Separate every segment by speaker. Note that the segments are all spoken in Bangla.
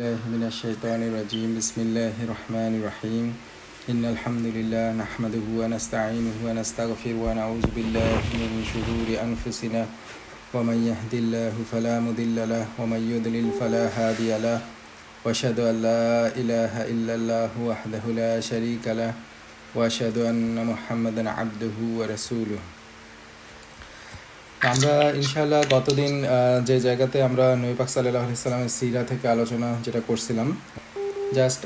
Speaker 1: من الشيطان الرجيم بسم الله الرحمن الرحيم إن الحمد لله نحمده ونستعينه ونستغفره ونعوذ بالله من شرور أنفسنا ومن يهد الله فلا مضل له ومن يضلل فلا هادي له وأشهد أن لا إله إلا الله وحده لا شريك له وأشهد أن محمدا عبده ورسوله। আমরা ইনশাআল্লাহ গতদিন যে জায়গাতে আমরা নবী পাক সাল্লাল্লাহু আলাইহি সাল্লামের সিরা থেকে আলোচনা যেটা করছিলাম, জাস্ট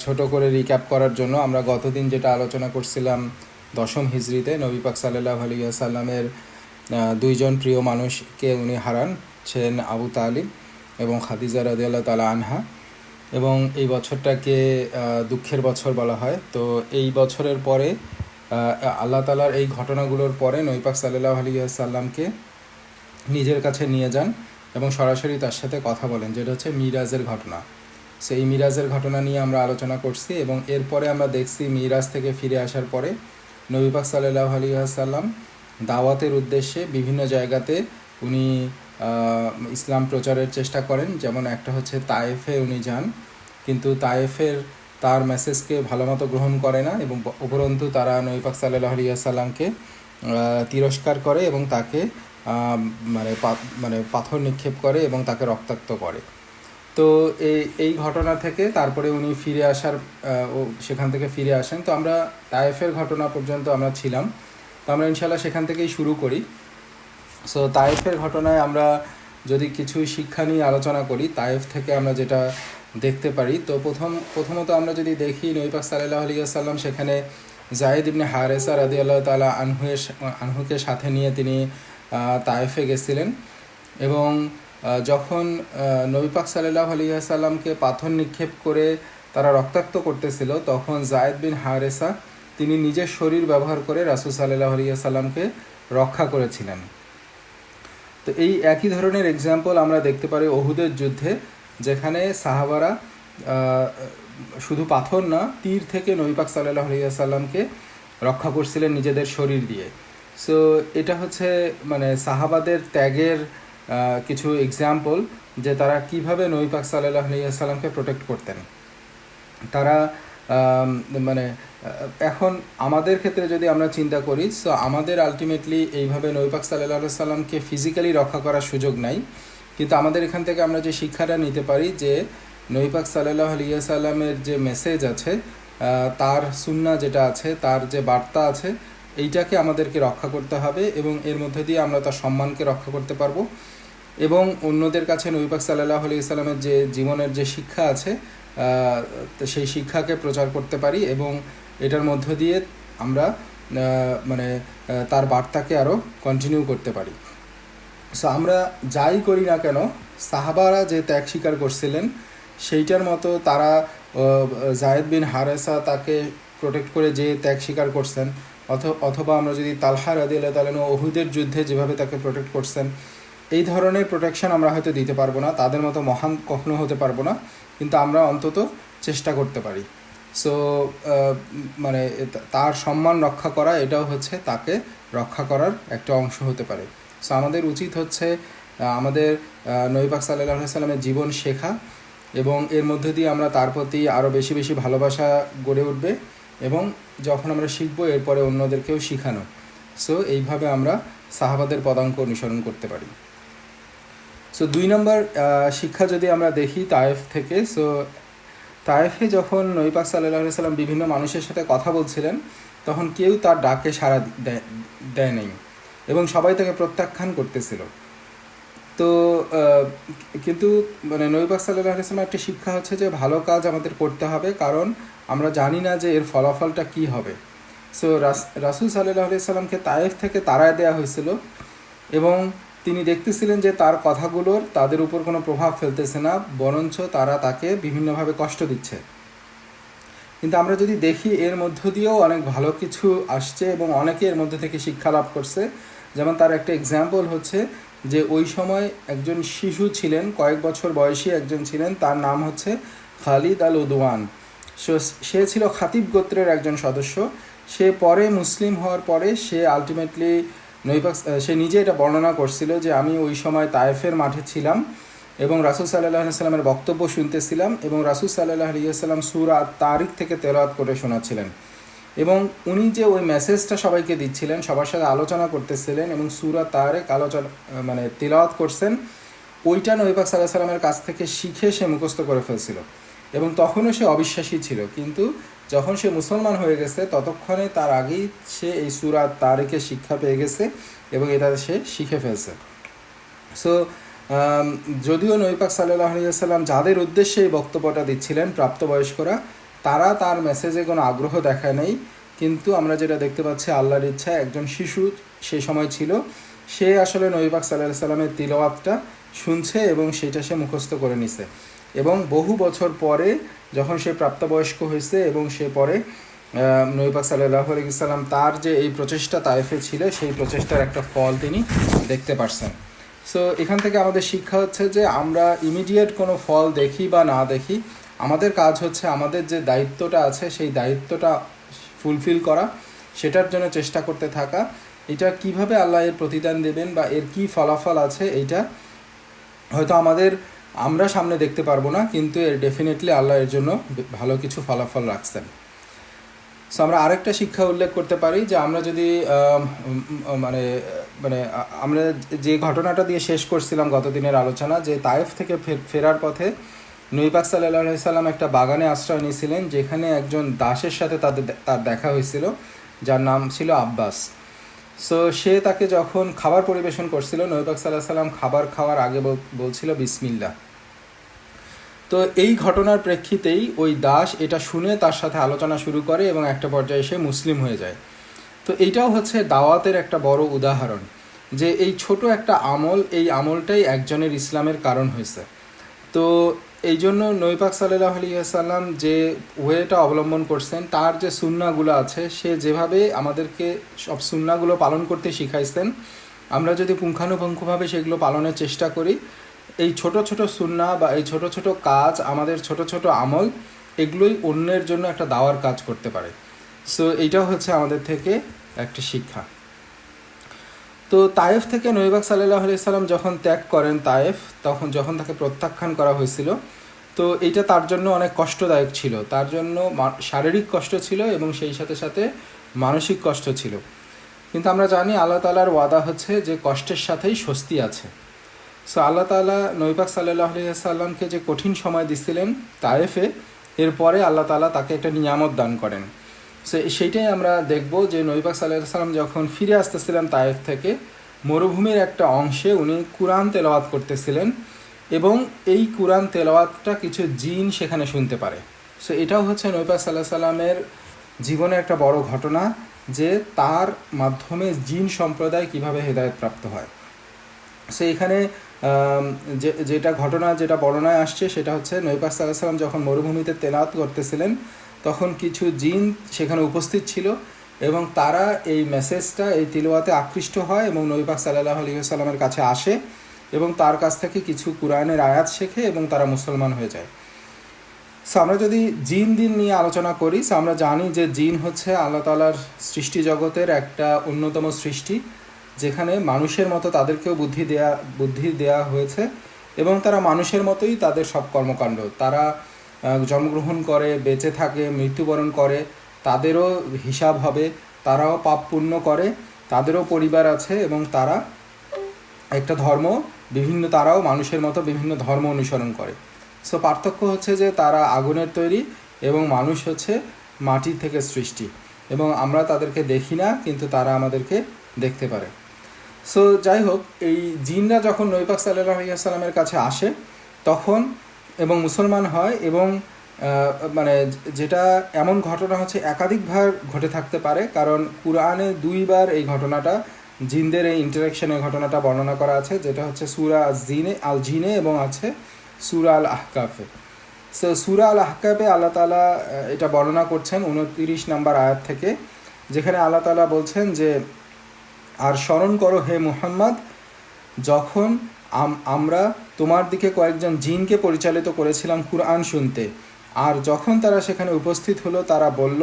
Speaker 1: ছোট করে রিক্যাপ করার জন্য আমরা গতদিন যেটা আলোচনা করছিলাম, দশম হিজরিতে নবী পাক সাল্লাল্লাহু আলাইহি সাল্লামের দুইজন প্রিয় মানুষকে উনি হারান ছিলেন, আবু তালিব এবং খাদিজা রাদিয়াল্লাহু তাআলা আনহা। এবং এই বছরটাকে দুঃখের বছর বলা হয়। তো এই বছরের পরে আল্লাহ তাআলার এই ঘটনাগুলোর পরে নবী পাক সাল্লাল্লাহু আলাইহি সাল্লামকে নিজের কাছে নিয়ে যান এবং সরাসরি তার সাথে কথা বলেন, যেটা হচ্ছে মিরাজের ঘটনা। সো এই মিরাজের ঘটনা নিয়ে আমরা আলোচনা করছি এবং এরপরে আমরা দেখছি মিরাজ থেকে ফিরে আসার পরে নবী পাক সাল্লাল্লাহু আলাইহি সাল্লাম দাওয়াতের উদ্দেশ্যে বিভিন্ন জায়গাতে উনি ইসলাম প্রচারের চেষ্টা করেন। যেমন একটা হচ্ছে তায়েফে উনি যান, কিন্তু তায়েফের তার মেসেজকে ভালোমতো গ্রহণ করে না এবং উপরন্তু তারা নবী পাক সাল্লাল্লাহু আলাইহি সাল্লামকে তিরস্কার করে এবং তাকে মানে পাথর নিক্ষেপ করে এবং তাকে রক্তাক্ত করে। তো এই ঘটনা থেকে তারপরে উনি ফিরে আসার সেখান থেকে ফিরে আসেন। তো আমরা তায়েফের ঘটনা পর্যন্ত আমরা ছিলাম, তো আমরা ইনশাআল্লাহ সেখান থেকেই শুরু করি। সো তায়েফের ঘটনায় আমরা যদি কিছু শিক্ষা নিয়ে আলোচনা করি, তায়েফ থেকে আমরা যেটা দেখতে পারি, তো প্রথমত আমরা যদি দেখি নবী পাক সাল্লাল্লাহু আলাইহি সাল্লাম সেখানে যায়েদ ইবনে হারেসা রাদিয়াল্লাহু তাআলা আনহুকে সাথে নিয়ে তিনি তায়েফে গেছিলেন। এবং যখন নবী পাক সাল্লাল্লাহু আলাইহি সাল্লামকে পাথর নিক্ষেপ করে তারা রক্তাক্ত করতেছিল, তখন যায়েদ বিন হারেসা তিনি নিজের শরীর ব্যবহার করে রাসূল সাল্লাল্লাহু আলাইহি সাল্লামকে রক্ষা করেছিলেন। তো এই একই ধরনের এক্সাম্পল আমরা দেখতে পারি উহুদের যুদ্ধে, যেখানে সাহাবারা শুধু পাথর না, তীর থেকে নবী পাক সাল্লাল্লাহু আলাইহি সাল্লামকে রক্ষা করছিলেন নিজেদের শরীর দিয়ে। সো এটা হচ্ছে মানে সাহাবাদের ত্যাগের কিছু এক্সাম্পল, যে তারা কিভাবে নবী পাক সাল্লাল্লাহু আলাইহি সাল্লামকে প্রোটেক্ট করতেন। তারা মানে এখন আমাদের ক্ষেত্রে যদি আমরা চিন্তা করি, সো আমাদের আলটিমেটলি এইভাবে নবী পাক সাল্লাল্লাহু আলাইহি সাল্লামকে ফিজিক্যালি রক্ষা করার সুযোগ নাই, কিন্তু আমাদের এখান থেকে আমরা যে শিক্ষাটা নিতে পারি যে নবী পাক সাল্লাল্লাহু আলাইহি সাল্লামের যে মেসেজ আছে, তার সুন্নাহ যেটা আছে, তার যে বার্তা আছে, এইটাকে আমাদেরকে রক্ষা করতে হবে এবং এর মধ্যে দিয়ে আমরা তার সম্মানকে রক্ষা করতে পারবো এবং অন্যদের কাছে নবী পাক সাল্লাল্লাহু আলাইহি সাল্লামের যে জীবনের যে শিক্ষা আছে, সেই শিক্ষাকে প্রচার করতে পারি এবং এটার মধ্য দিয়ে আমরা তার বার্তাকে আরও কন্টিনিউ করতে পারি। সো আমরা যাই করি না কেন, সাহাবারা যে ত্যাগ স্বীকার করছিলেন সেইটার মতো তারা যায়েদ বিন হারেসা তাকে প্রোটেক্ট করে যে ত্যাগ স্বীকার করছেন, অথবা আমরা যদি তালহা রাদিয়াল্লাহু তাআলা উহুদের যুদ্ধে যেভাবে তাকে প্রোটেক্ট করছেন, এই ধরনের প্রোটেকশন আমরা হয়তো দিতে পারবো না, তাদের মতো মহান কখনো হতে পারবো না, কিন্তু আমরা অন্তত চেষ্টা করতে পারি। সো তার সম্মান রক্ষা করা, এটাও হচ্ছে তাকে রক্ষা করার একটা অংশ হতে পারে। সো আমাদের উচিত হচ্ছে আমাদের নবী পাক সাল্লাল্লাহু আলাইহি সাল্লামের জীবন শেখা এবং এর মধ্যে দিয়ে আমরা তার প্রতি আরও বেশি বেশি ভালোবাসা গড়ে উঠবে এবং যখন আমরা শিখবো এরপরে অন্যদেরকেও শেখানো। সো এইভাবে আমরা সাহাবাদের পদাঙ্ক অনুসরণ করতে পারি। সো 2 নম্বর শিক্ষা যদি আমরা দেখি তায়েফ থেকে, সো তায়েফে যখন নবী পাক সাল্লাল্লাহু আলাইহি সাল্লাম বিভিন্ন মানুষের সাথে কথা বলছিলেন, তখন কেউ তার ডাকে সাড়া দেয় নাই এবং সবাই তাকে প্রত্যাখ্যান করতেছিল। তো কিন্তু নবী পাক সাল্লাল্লাহু আলাইহি সাল্লামের একটা শিক্ষা হচ্ছে যে ভালো কাজ আমাদের করতে হবে, কারণ আমরা জানি না যে এর ফলাফলটা কী হবে। সো রাসূল সাল্লাল্লাহু আলাইহি সাল্লামকে তায়েফ থেকে তাড়ায় দেওয়া হয়েছিল এবং তিনি দেখতেছিলেন যে তার কথাগুলোর তাদের উপর কোনো প্রভাব ফেলতেছে না, বরঞ্চ তারা তাকে বিভিন্নভাবে কষ্ট দিচ্ছে। কিন্তু আমরা যদি দেখি এর মধ্য দিয়েও অনেক ভালো কিছু আসছে এবং অনেকে এর মধ্যে থেকে শিক্ষা লাভ করছে। যেমন তার একটা এক্সাম্পল হচ্ছে যে ওই সময় একজন শিশু ছিলেন, কয়েক বছর বয়সী একজন ছিলেন, তার নাম হচ্ছে খালিদ আল উদওয়ান। সে ছিল খাতিব গোত্রের একজন সদস্য। সে পরে মুসলিম হওয়ার পরে সে আলটিমেটলি সে নিজে এটা বর্ণনা করছিল যে আমি ওই সময় তায়েফের মাঠে ছিলাম এবং রাসূল সাল্লাল্লাহু আলাইহি সাল্লামের বক্তব্য শুনতেছিলাম এবং রাসূল সাল্লাল্লাহু আলাইহি সাল্লাম সূরা তারিক থেকে তেলাওয়াত করে শোনাচ্ছিলেন এবং উনি যে ওই মেসেজটা সবাইকে দিচ্ছিলেন, সবার সাথে আলোচনা করতেছিলেন এবং সূরা তারিক আলোচনা মানে তেলাওয়াত করছেন, ওইটা নবী পাক সাল্লাল্লাহু আলাইহি সাল্লামের কাছ থেকে শিখে সে মুখস্থ করে ফেলছিল এবং তখনও সে অবিশ্বাসী ছিল, কিন্তু যখন সে মুসলমান হয়ে গেছে ততক্ষণে তার আগেই সে এই সূরা তারিকের শিক্ষা পেয়ে গেছে এবং এটা সে শিখে ফেলছে। সো যদিও নবী পাক সাল্লাল্লাহু আলাইহি ওয়াসাল্লাম যাদের উদ্দেশ্যে এই বক্তব্যটা দিচ্ছিলেন, প্রাপ্তবয়স্করা, তারা তার মেসেজে কোনো আগ্রহ দেখায় নেই, কিন্তু আমরা যেটা দেখতে পাচ্ছি আল্লাহর ইচ্ছা একজন শিশু সেই সময় ছিল, সে আসলে নবী পাক সাল্লাল্লাহু আলাইহি সাল্লামের তিলাওয়াতটা শুনছে এবং সেটা সে মুখস্থ করে নিছে এবং বহু বছর পরে যখন সে প্রাপ্তবয়স্ক হয়েছে এবং সে পরে নবী পাক সাল্লাল্লাহু আলাইহি সাল্লাম তার যে এই প্রচেষ্টা তায়েফে ছিল সেই প্রচেষ্টার একটা ফল তিনি দেখতে পারছেন। সো এখান থেকে আমাদের শিক্ষা হচ্ছে যে আমরা ইমিডিয়েট কোনো ফল দেখি বা না দেখি, আমাদের কাজ হচ্ছে আমাদের যে দায়িত্বটা আছে সেই দায়িত্বটা ফুলফিল করা, সেটার জন্য চেষ্টা করতে থাকা। এটা কিভাবে আল্লাহ এর প্রতিদান দেবেন বা এর কি ফলাফল আছে এইটা হয়তো আমরা সামনে দেখতে পারবো না, কিন্তু এর ডেফিনেটলি আল্লাহ এর জন্য ভালো কিছু ফলাফল রাখছেন। সো আমরা আরেকটা শিক্ষা উল্লেখ করতে পারি যে আমরা যদি মানে মানে আমরা যে ঘটনাটা দিয়ে শেষ করছিলাম গত দিনের আলোচনা, যে তায়েফ থেকে ফেরার পথে নবী পাক সাল্লাল্লাহু আলাইহি সাল্লাম একটা বাগানে আশ্রয় নিয়েছিলেন, যেখানে একজন দাসের সাথে তার দেখা হয়েছিল যার নাম ছিল আব্বাস। সো সে তাকে যখন খাবার পরিবেশন করছিল, নবী পাক সাল্লাল্লাহু আলাইহি সাল্লাম খাবার খাওয়ার আগে বলছিল বিসমিল্লাহ। তো এই ঘটনার প্রেক্ষিতেই ওই দাস এটা শুনে তার সাথে আলোচনা শুরু করে এবং একটা পর্যায়ে সে মুসলিম হয়ে যায়। তো এইটাও হচ্ছে দাওয়াতের একটা বড় উদাহরণ, যে এই ছোট একটা আমল, এই আমলটাই একজনের ইসলামের কারণ হয়েছে। তো এই জন্য নবী পাক সাল্লাল্লাহু আলাইহি ওয়াসাল্লাম যে ওয়েটা অবলম্বন করছেন, তার যে সুন্নাহগুলো আছে, সে যেভাবে আমাদেরকে সব সুন্নাহগুলো পালন করতে শিখাইছেন, আমরা যদি পুঙ্খানুপুঙ্খভাবে সেগুলো পালনের চেষ্টা করি, এই ছোট ছোট সুন্নাহ বা এই ছোট ছোট কাজ, আমাদের ছোট ছোট আমল, এগুলোই অন্যের জন্য একটা দাওয়ার কাজ করতে পারে। সো এইটাও হচ্ছে আমাদের থেকে একটা শিক্ষা। তো তায়েফ থেকে নবী পাক সাল্লাল্লাহু আলাইহি সাল্লাম যখন ত্যাগ করেন তায়েফ, যখন তাকে প্রত্যাখ্যান করা হয়েছিল, তো এইটা তার জন্য অনেক কষ্টদায়ক ছিল, তার জন্য শারীরিক কষ্ট ছিল এবং সেই সাথে সাথে মানসিক কষ্ট ছিল। কিন্তু আমরা জানি আল্লাহ তাআলার ওয়াদা হচ্ছে যে কষ্টের সাথেই স্বস্তি আছে। সো আল্লাহ তাআলা নবী পাক সাল্লাল্লাহু আলাইহি সাল্লামকে যে কঠিন সময় দিছিলেন তায়েফে, এরপরে আল্লাহ তাআলা তাকে একটা নিয়ামত দান করেন। সো সেইটাই আমরা দেখব যে নবী পাক সাল্লাল্লাহু আলাইহি সাল্লাম যখন ফিরে আসতেছিলেন তায়েফ থেকে, মরুভূমির একটা অংশে উনি কুরআন তেলাওয়াত করতেছিলেন এবং এই কুরআন তেলাওয়াতটা কিছু জিন সেখানে শুনতে পারে। সো এটাও হচ্ছে নবী পাক সাল্লাল্লাহু আলাইহি সাল্লামের জীবনে একটা বড় ঘটনা, যে তার মাধ্যমে জিন সম্প্রদায় কিভাবে হেদায়েত প্রাপ্ত হয়। সো এখানে যেটা ঘটনা যেটা বর্ণনায় আসছে সেটা হচ্ছে নবী পাক সাল্লাল্লাহু আলাইহি সাল্লাম যখন মরুভূমিতে তেলাওয়াত করতেছিলেন, তখন কিছু জিন সেখানে উপস্থিত ছিল এবং তারা এই মেসেজটা, এই তিলাওয়াতে আকৃষ্ট হয় এবং নবী পাক সাল্লাল্লাহু আলাইহি ওয়াসাল্লামের কাছে আসে এবং তার কাছ থেকে কিছু কুরআনের আয়াত শেখে এবং তারা মুসলমান হয়ে যায়। সো আমরা যদি জিন নিয়ে আলোচনা করি, সো আমরা জানি যে জিন হচ্ছে আল্লাহ তাআলার সৃষ্টি জগতের একটা অন্যতম সৃষ্টি, যেখানে মানুষের মতো তাদেরকেও বুদ্ধি দেয়া হয়েছে এবং তারা মানুষের মতোই তাদের সব কর্মকাণ্ড, তারা জন্মগ্রহণ করে, বেঁচে থাকে, মৃত্যুবরণ করে, তাদেরও হিসাব হবে, তারাও পাপ পুণ্য করে, তাদেরও পরিবার আছে এবং তারা একটা তারাও মানুষের মতো বিভিন্ন ধর্ম অনুসরণ করে। সো পার্থক্য হচ্ছে যে তারা আগুনের তৈরি এবং মানুষ হচ্ছে মাটি থেকে সৃষ্টি, এবং আমরা তাদেরকে দেখি না কিন্তু তারা আমাদেরকে দেখতে পারে। সো যাই হোক, এই জিনরা যখন নবী পাক সাল্লাল্লাহু আলাইহি ওয়াসাল্লামের কাছে আসে তখন এবং মুসলমান হয়, এবং মানে যেটা এমন ঘটনা হচ্ছে একাধিকবার ঘটে থাকতে পারে, কারণ কুরআনে 2 বার এই ঘটনাটা, জিনদের এই ইন্টারাকশনের ঘটনাটা বর্ণনা করা আছে, যেটা হচ্ছে সূরা আল জিনে এবং আছে সূরা আল আহকাফে। সো সূরা আল আহকাফে আল্লাহ তাআলা এটা বর্ণনা করছেন 29 নম্বর আয়াত থেকে, যেখানে আল্লাহ তাআলা বলছেন যে, আর স্মরণ করো হে মুহাম্মদ, যখন আমরা তোমার দিকে কয়েকজন জিনকে পরিচালিত করেছিলাম কুরআন শুনতে, আর যখন তারা সেখানে উপস্থিত হলো তারা বলল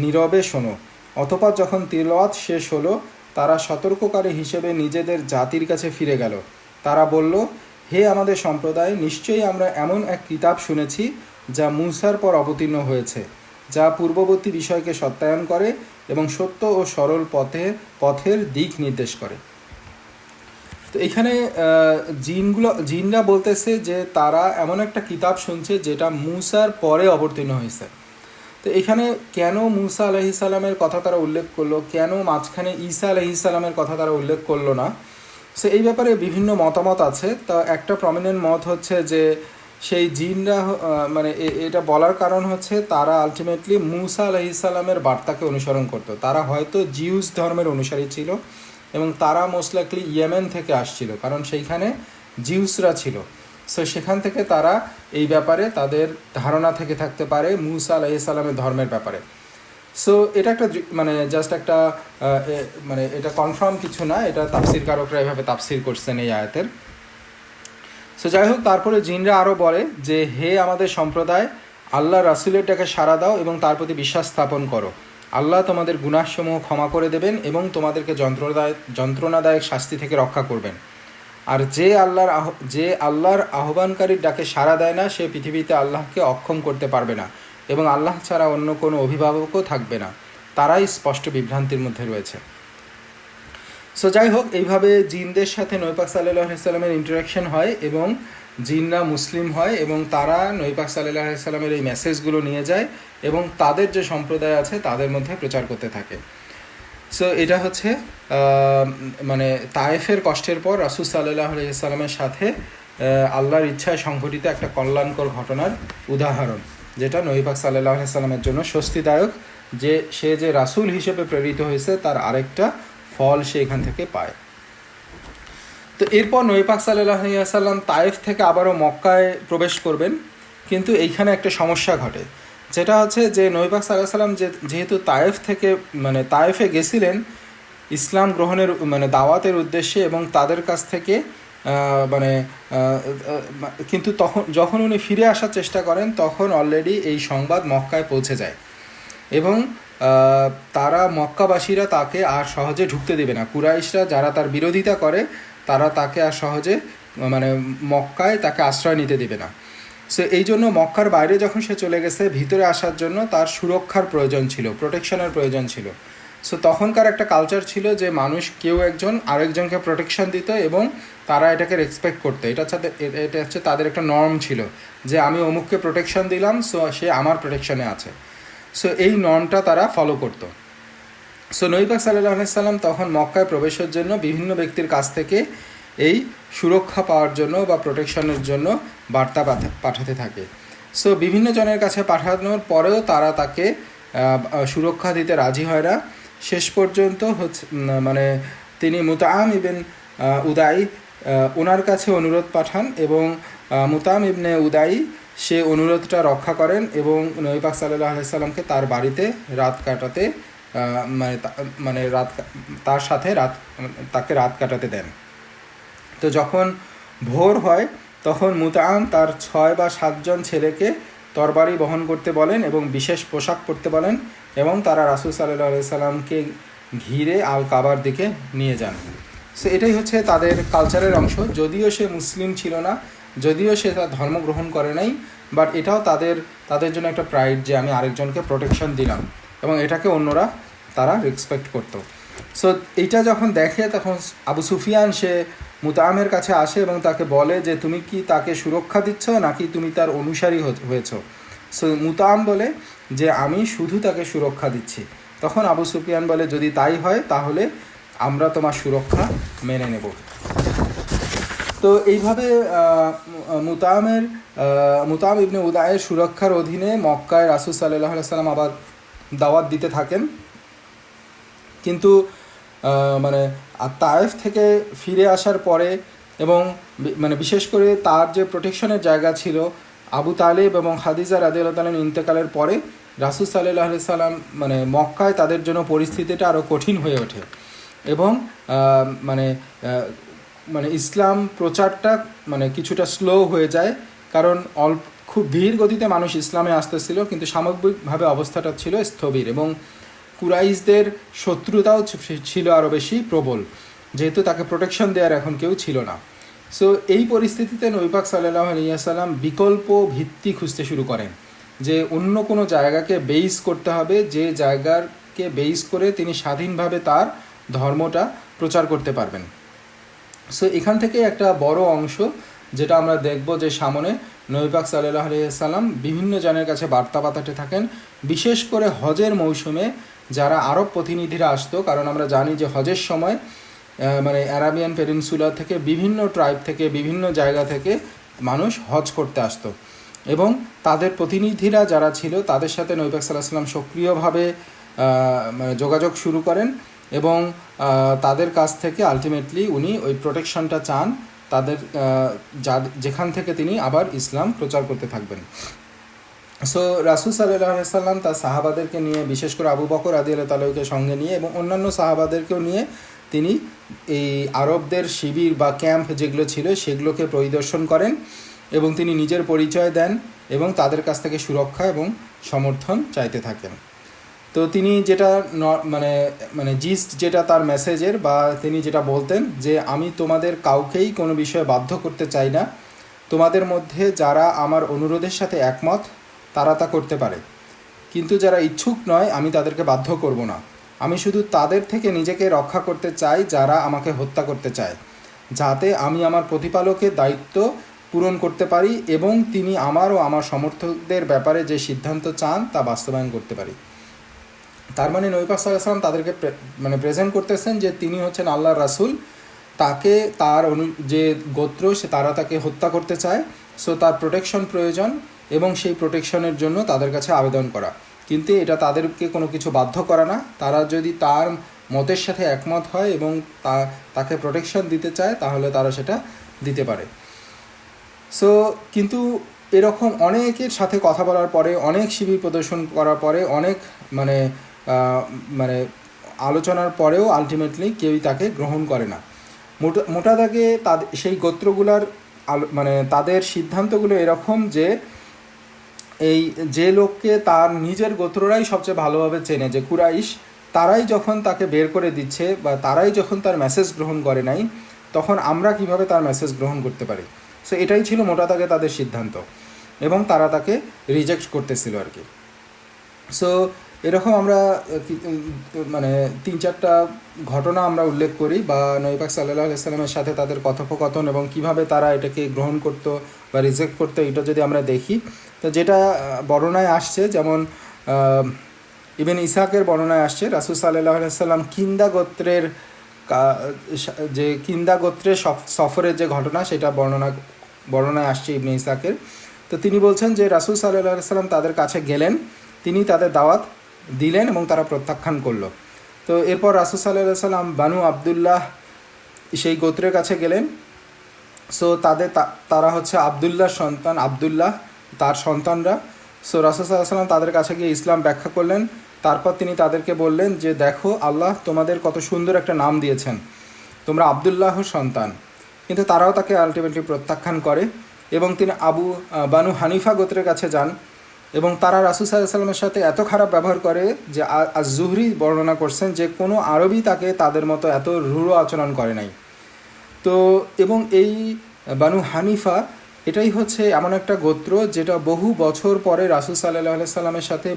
Speaker 1: নীরবে শোনো। অতঃপর যখন তিলাওয়াত শেষ হলো তারা সতর্ককারী হিসেবে নিজেদের জাতির কাছে ফিরে গেল। তারা বলল, হে আমাদের সম্প্রদায়, নিশ্চয়ই আমরা এমন এক কিতাব শুনেছি যা মূসার পর অবতীর্ণ হয়েছে, যা পূর্ববর্তী বিষয়কে সত্যায়ন করে এবং সত্য ও সরল পথের দিক নির্দেশ করে। তো এখানে জিনরা বলতেছে যে তারা এমন একটা কিতাব শুনছে যেটা মূসার পরে অবতীর্ণ হয়েছে। তো এখানে কেন মূসা আলাইহিসসালামের কথা তারা উল্লেখ করলো, কেন মাঝখানে ঈসা আলাইহিসসালামের কথা তারা উল্লেখ করলো না, সো এই ব্যাপারে বিভিন্ন মতামত আছে। তা একটা প্রমিনেন্ট মত হচ্ছে যে সেই জিনরা মানে এটা বলার কারণ হচ্ছে তারা আলটিমেটলি মূসা আলাইহিসসালামের বার্তাকে অনুসরণ করতো। তারা হয়তো জিউস ধর্মের অনুসারী ছিল এবং তারা মোস্ট লাইকলি ইয়েমেন থেকে আসছিল, কারণ সেইখানে জিউসরা ছিল। সো সেখান থেকে তারা এই ব্যাপারে তাদের ধারণা থেকে থাকতে পারে মূসা আলাইহিসসালামের ধর্মের ব্যাপারে। সো এটা একটা মানে জাস্ট একটা মানে এটা কনফার্ম কিছু না, এটা তাফসির কারকরা এভাবে তাফসির করছেন এই আয়াতের। সো যাই হোক, তারপরে জিনরা আরও বলে যে হে আমাদের সম্প্রদায়, আল্লাহ রাসূলের ডাকে সাড়া দাও এবং তার প্রতি বিশ্বাস স্থাপন করো। আল্লাহ তোমাদের গুনাহসমূহ ক্ষমা করে দেবেন এবং তোমাদেরকে যন্ত্রণাদায়ক শাস্তি থেকে রক্ষা করবেন। আর যে আল্লাহর আহ্বানকারীর ডাকে সাড়া দেয় না, সে পৃথিবীতে আল্লাহকে অক্ষম করতে পারবে না এবং আল্লাহ ছাড়া অন্য কোনো অভিভাবকও থাকবে না। তারাই স্পষ্ট বিভ্রান্তির মধ্যে রয়েছে। সো যাই হোক, এইভাবে জিনদের সাথে নবী পাক সাল্লাল্লাহু আলাইহি সাল্লামের ইন্টারাকশন হয় এবং জিনরা মুসলিম হয় এবং তারা নবী পাক সাল্লাল্লাহু আলাইহি সাল্লামের এই মেসেজগুলো নিয়ে যায় এবং তাদের যে সম্প্রদায় আছে তাদের মধ্যে প্রচার করতে থাকে। সো এটা হচ্ছে মানে তায়েফের কষ্টের পর রাসূল সাল্লাল্লাহু আলাইহি সাল্লামের সাথে আল্লাহর ইচ্ছায় সংঘটিত একটা কল্যাণকর ঘটনার উদাহরণ, যেটা নবী পাক সাল্লাল্লাহু আলাইহি সাল্লামের জন্য স্বস্তিদায়ক যে সে যে রাসূল হিসেবে প্রেরিত হয়েছে তার আরেকটা ফল সে এখান থেকে পায়। তো এরপর নবী পাক সাল্লাল্লাহু আলাইহি সাল্লাম তায়েফ থেকে আবারও মক্কায় প্রবেশ করবেন, কিন্তু এইখানে একটা সমস্যা ঘটে, যেটা হচ্ছে যে নবী পাক সাল্লাল্লাহু আলাইহি সাল্লাম যেহেতু তায়েফ থেকে মানে তায়েফে গেছিলেন ইসলাম গ্রহণের মানে দাওয়াতের উদ্দেশ্যে এবং তাদের কাছ থেকে মানে কিন্তু যখন উনি ফিরে আসার চেষ্টা করেন তখন অলরেডি এই সংবাদ মক্কায় পৌঁছে যায় এবং তারা মক্কাবাসীরা তাকে আর সহজে ঢুকতে দেবে না। কুরাইশরা যারা তার বিরোধিতা করে তারা তাকে আর সহজে মানে মক্কায় তাকে আশ্রয় নিতে দেবে না। সো এই জন্য মক্কার বাইরে যখন সে চলে গেছে, ভিতরে আসার জন্য তার সুরক্ষার প্রয়োজন ছিল, প্রোটেকশনের প্রয়োজন ছিল। সো তখনকার একটা কালচার ছিল যে মানুষ কেউ একজন আরেকজনকে প্রোটেকশন দিত এবং তারা এটাকে রেসপেক্ট করতো। এটা হচ্ছে তাদের একটা নর্ম ছিল যে আমি অমুককে প্রোটেকশন দিলাম, সো সে আমার প্রোটেকশনে আছে। সো এই নর্মটা তারা ফলো করতো। সো নবী পাক সাল্লাল্লাহু আলাইহি সাল্লাম তখন মক্কায় প্রবেশের জন্য বিভিন্ন ব্যক্তির কাছ থেকে এই সুরক্ষা পাওয়ার জন্য বা প্রোটেকশনের জন্য বার্তা পাঠাতে থাকে। সো বিভিন্ন জনের কাছে পাঠানোর পরেও তারা তাকে সুরক্ষা দিতে রাজি হয় না। শেষ পর্যন্ত হচ্ছে মানে তিনি মুতাআম ইবনে উদাই ওনার কাছে অনুরোধ পাঠান এবং মুতাআম ইবনে উদাই সে অনুরোধটা রক্ষা করেন এবং নবী পাক সাল্লাল্লাহু আলাইহি সাল্লামকে তার বাড়িতে রাত কাটাতে তাকে রাত কাটাতে দেন। তো যখন ভোর হয় তখন মুতাআম তার 6 বা 7 জন ছেলেকে তরবারি বহন করতে বলেন এবং বিশেষ পোশাক পরতে বলেন এবং তারা রাসূল সাল্লাল্লাহু আলাইহি সাল্লামকে ঘিরে আল কাবার দিকে নিয়ে যান। সো এটাই হচ্ছে তাদের কালচারের অংশ। যদিও সে মুসলিম ছিল না, যদিও সে তার ধর্ম গ্রহণ করে নাই, বাট এটাও তাদের জন্য একটা প্রাইড যে আমি আরেকজনকে প্রোটেকশন দিলাম এবং এটাকে অন্যরা তারা রেসপেক্ট করতো। সো এইটা যখন দেখে তখন আবু সুফিয়ান সে মুতাআমের কাছে আসে এবং তাকে বলে যে তুমি কি তাকে সুরক্ষা দিচ্ছ নাকি তুমি তার অনুসারী হয়েছ। সো মুতাআম বলে যে আমি শুধু তাকে সুরক্ষা দিচ্ছি। তখন আবু সুফিয়ান বলে যদি তাই হয় তাহলে আমরা তোমার সুরক্ষা মেনে নেব। তো এইভাবে মুতাআম ইবনে উদায়ের সুরক্ষার অধীনে মক্কায় রাসূল সাল্লাল্লাহু আলাইহি সাল্লাম আবার দাওয়াত দিতে থাকেন। কিন্তু মানে তায়েফ থেকে ফিরে আসার পরে এবং মানে বিশেষ করে তার যে প্রোটেকশনের জায়গা ছিল আবু তালেব এবং খাদিজা রাদিয়াল্লাহু তাআলার ইন্তেকালের পরে রাসূল সাল্লাল্লাহু আলাইহি সাল্লাম মানে মক্কায় তাদের জন্য পরিস্থিতিটা আরও কঠিন হয়ে ওঠে এবং মানে ইসলাম প্রচারটা মানে কিছুটা স্লো হয়ে যায়, কারণ খুব ধীর গতিতে মানুষ ইসলামে আসতেছিল কিন্তু সামগ্রিকভাবে অবস্থাটা ছিল স্থবির এবং কুরাইশদের শত্রুতাও ছিল আরও বেশি প্রবল, যেহেতু তাকে প্রোটেকশন দেওয়ার এখন কেউ ছিল না। সো এই পরিস্থিতিতে নবী পাক সাল্লাল্লাহু আলাইহি ওয়াসাল্লাম বিকল্প ভিত্তি খুঁজতে শুরু করেন, যে অন্য কোনো জায়গাকে বেইস করতে হবে, যে জায়গাকে বেইস করে তিনি স্বাধীনভাবে তার ধর্মটা প্রচার করতে পারবেন। সো এখান থেকে একটা বড় অংশ যেটা আমরা দেখব যে সামনে নবী পাক সাল্লাল্লাহু আলাইহি ওয়াসাল্লাম বিভিন্ন জনের কাছে বার্তা পাঠাতে থাকেন, বিশেষ করে হজের মৌসুমে যারা আরব প্রতিনিধিরা আসতো। কারণ আমরা জানি যে হজের সময় মানে অ্যারাবিয়ান পেনিনসুলা থেকে বিভিন্ন ট্রাইব থেকে বিভিন্ন জায়গা থেকে মানুষ হজ করতে আসতো, এবং তাদের প্রতিনিধিরা যারা ছিল তাদের সাথে নবী পাক সাল্লাল্লাহু আলাইহি ওয়াসাল্লাম সক্রিয়ভাবে মানে যোগাযোগ শুরু করেন, এবং তাদের কাছ থেকে আলটিমেটলি উনি ওই প্রোটেকশনটা চান, তাদের যেখান থেকে তিনি আবার ইসলাম প্রচার করতে থাকবেন। সো রাসূল সাল্লাল্লাহু আলাইহি ওয়াসাল্লাম তার সাহাবাদেরকে নিয়ে, বিশেষ করে আবু বকর রাদিয়াল্লাহু তাআলাকে সঙ্গে নিয়ে এবং অন্যান্য সাহাবাদেরকেও নিয়ে তিনি এই আরবদের শিবির বা ক্যাম্প যেগুলো ছিল সেগুলোকে পরিদর্শন করেন, এবং তিনি নিজের পরিচয় দেন এবং তাদের কাছ থেকে সুরক্ষা এবং সমর্থন চাইতে থাকেন। তো তিনি যেটা মানে মানে জিস্ট যেটা তার মেসেজের, বা তিনি যেটা বলতেন যে আমি তোমাদের কাউকেই কোনো বিষয়ে বাধ্য করতে চাই না, তোমাদের মধ্যে যারা আমার অনুরোধের সাথে একমত তারা তা করতে পারে, কিন্তু যারা ইচ্ছুক নয় আমি তাদেরকে বাধ্য করব না। আমি শুধু তাদের থেকে নিজেকে রক্ষা করতে চাই যারা আমাকে হত্যা করতে চায়, যাতে আমি আমার প্রতিপালকের দায়িত্ব পূরণ করতে পারি এবং তিনি আমার ও আমার সমর্থকদের ব্যাপারে যে সিদ্ধান্ত চান তা বাস্তবায়ন করতে পারি। তার মানে নবী পাক সাল্লাল্লাহু আলাইহি ওয়াসাল্লাম তাদেরকে মানে প্রেজেন্ট করতেছেন যে তিনি হচ্ছেন আল্লাহর রাসূল, তাকে তার যে গোত্র সে তারা তাকে হত্যা করতে চায়, সো তার প্রোটেকশন প্রয়োজন এবং সেই প্রোটেকশনের জন্য তাদের কাছে আবেদন করা, কিন্তু এটা তাদেরকে কোনো কিছু বাধ্য করা না। তারা যদি তার মতের সাথে একমত হয় এবং তাকে প্রোটেকশন দিতে চায় তাহলে তারা সেটা দিতে পারে। সো কিন্তু এরকম অনেকের সাথে কথা বলার পরে, অনেক শিবির প্রদর্শন করার পরে, অনেক মানে মানে আলোচনার পরেও আলটিমেটলি কেউই তাকে গ্রহণ করে না। মোটা দাগে তাদের সেই গোত্রগুলার মানে তাদের সিদ্ধান্তগুলো এরকম যে এই যে লোককে তার নিজের গোত্ররাই সবচেয়ে ভালোভাবে চেনে, যে কুরাইশ, তারাই যখন তাকে বের করে দিচ্ছে বা তারাই যখন তার মেসেজ গ্রহণ করে নাই, তখন আমরা কিভাবে তার মেসেজ গ্রহণ করতে পারি। সো এটাই ছিল মোটা দাগে তাদের সিদ্ধান্ত, এবং তারা তাকে রিজেক্ট করতেছিল আর কি। সো এরকম আমরা মানে 3-4টা ঘটনা আমরা উল্লেখ করি, বা নবী পাক সাল্লাল্লাহু আলাইহি ওয়াসাল্লামের সাথে তাদের কথোপকথন এবং কিভাবে তারা এটাকে গ্রহণ করতো বা রিজেক্ট করতো, এটা যদি আমরা দেখি, তো যেটা বর্ণনায় আসছে, যেমন ইবন ইসহাকের বর্ণনায় আসছে রাসূল সাল্লাল্লাহু আলাইহি ওয়াসাল্লাম কিন্দা গোত্রের যে কিন্দা গোত্রের সফরের যে ঘটনা সেটা বর্ণনায় আসছে ইবনে ইসহাকের। তো তিনি বলছেন যে রাসূল সাল্লাল্লাহু আলাইহি ওয়াসাল্লাম তাদের কাছে গেলেন, তিনি তাদের দাওয়াত দিলেন এবং তারা প্রত্যাখ্যান করলো। তো এরপর রাসূল সাল্লাল্লাহু আলাইহি ওয়াসাল্লাম বানু আবদুল্লাহ সেই গোত্রের কাছে গেলেন। সো তারা হচ্ছে আবদুল্লাহর সন্তান, আবদুল্লাহ তার সন্তানরা। সো রাসূল সাল্লাল্লাহু আলাইহি ওয়াসাল্লাম তাদের কাছে গিয়ে ইসলাম ব্যাখ্যা করলেন। তারপর তিনি তাদেরকে বললেন যে দেখো, আল্লাহ তোমাদের কত সুন্দর একটা নাম দিয়েছেন, তোমরা আবদুল্লাহর সন্তান। কিন্তু তারাও তাকে আলটিমেটলি প্রত্যাখ্যান করে, এবং তিনি বানু হানিফা গোত্রের কাছে যান, এবং তারা রাসূল সাল্লাল্লাহু আলাইহি ওয়াসাল্লামের সাথে এত খারাপ ব্যবহার করে যে আজ-জুহরি বর্ণনা করছেন যে কোনো আরবি তাকে তাদের মতো এত রূঢ় আচরণ করে নাই। তো এবং এই বানু হানিফা এটাই হচ্ছে এমন একটা গোত্র যেটা বহু বছর পরে রাসূল সাল্লাল্লাহু আলাইহি ওয়াসাল্লামের সাথে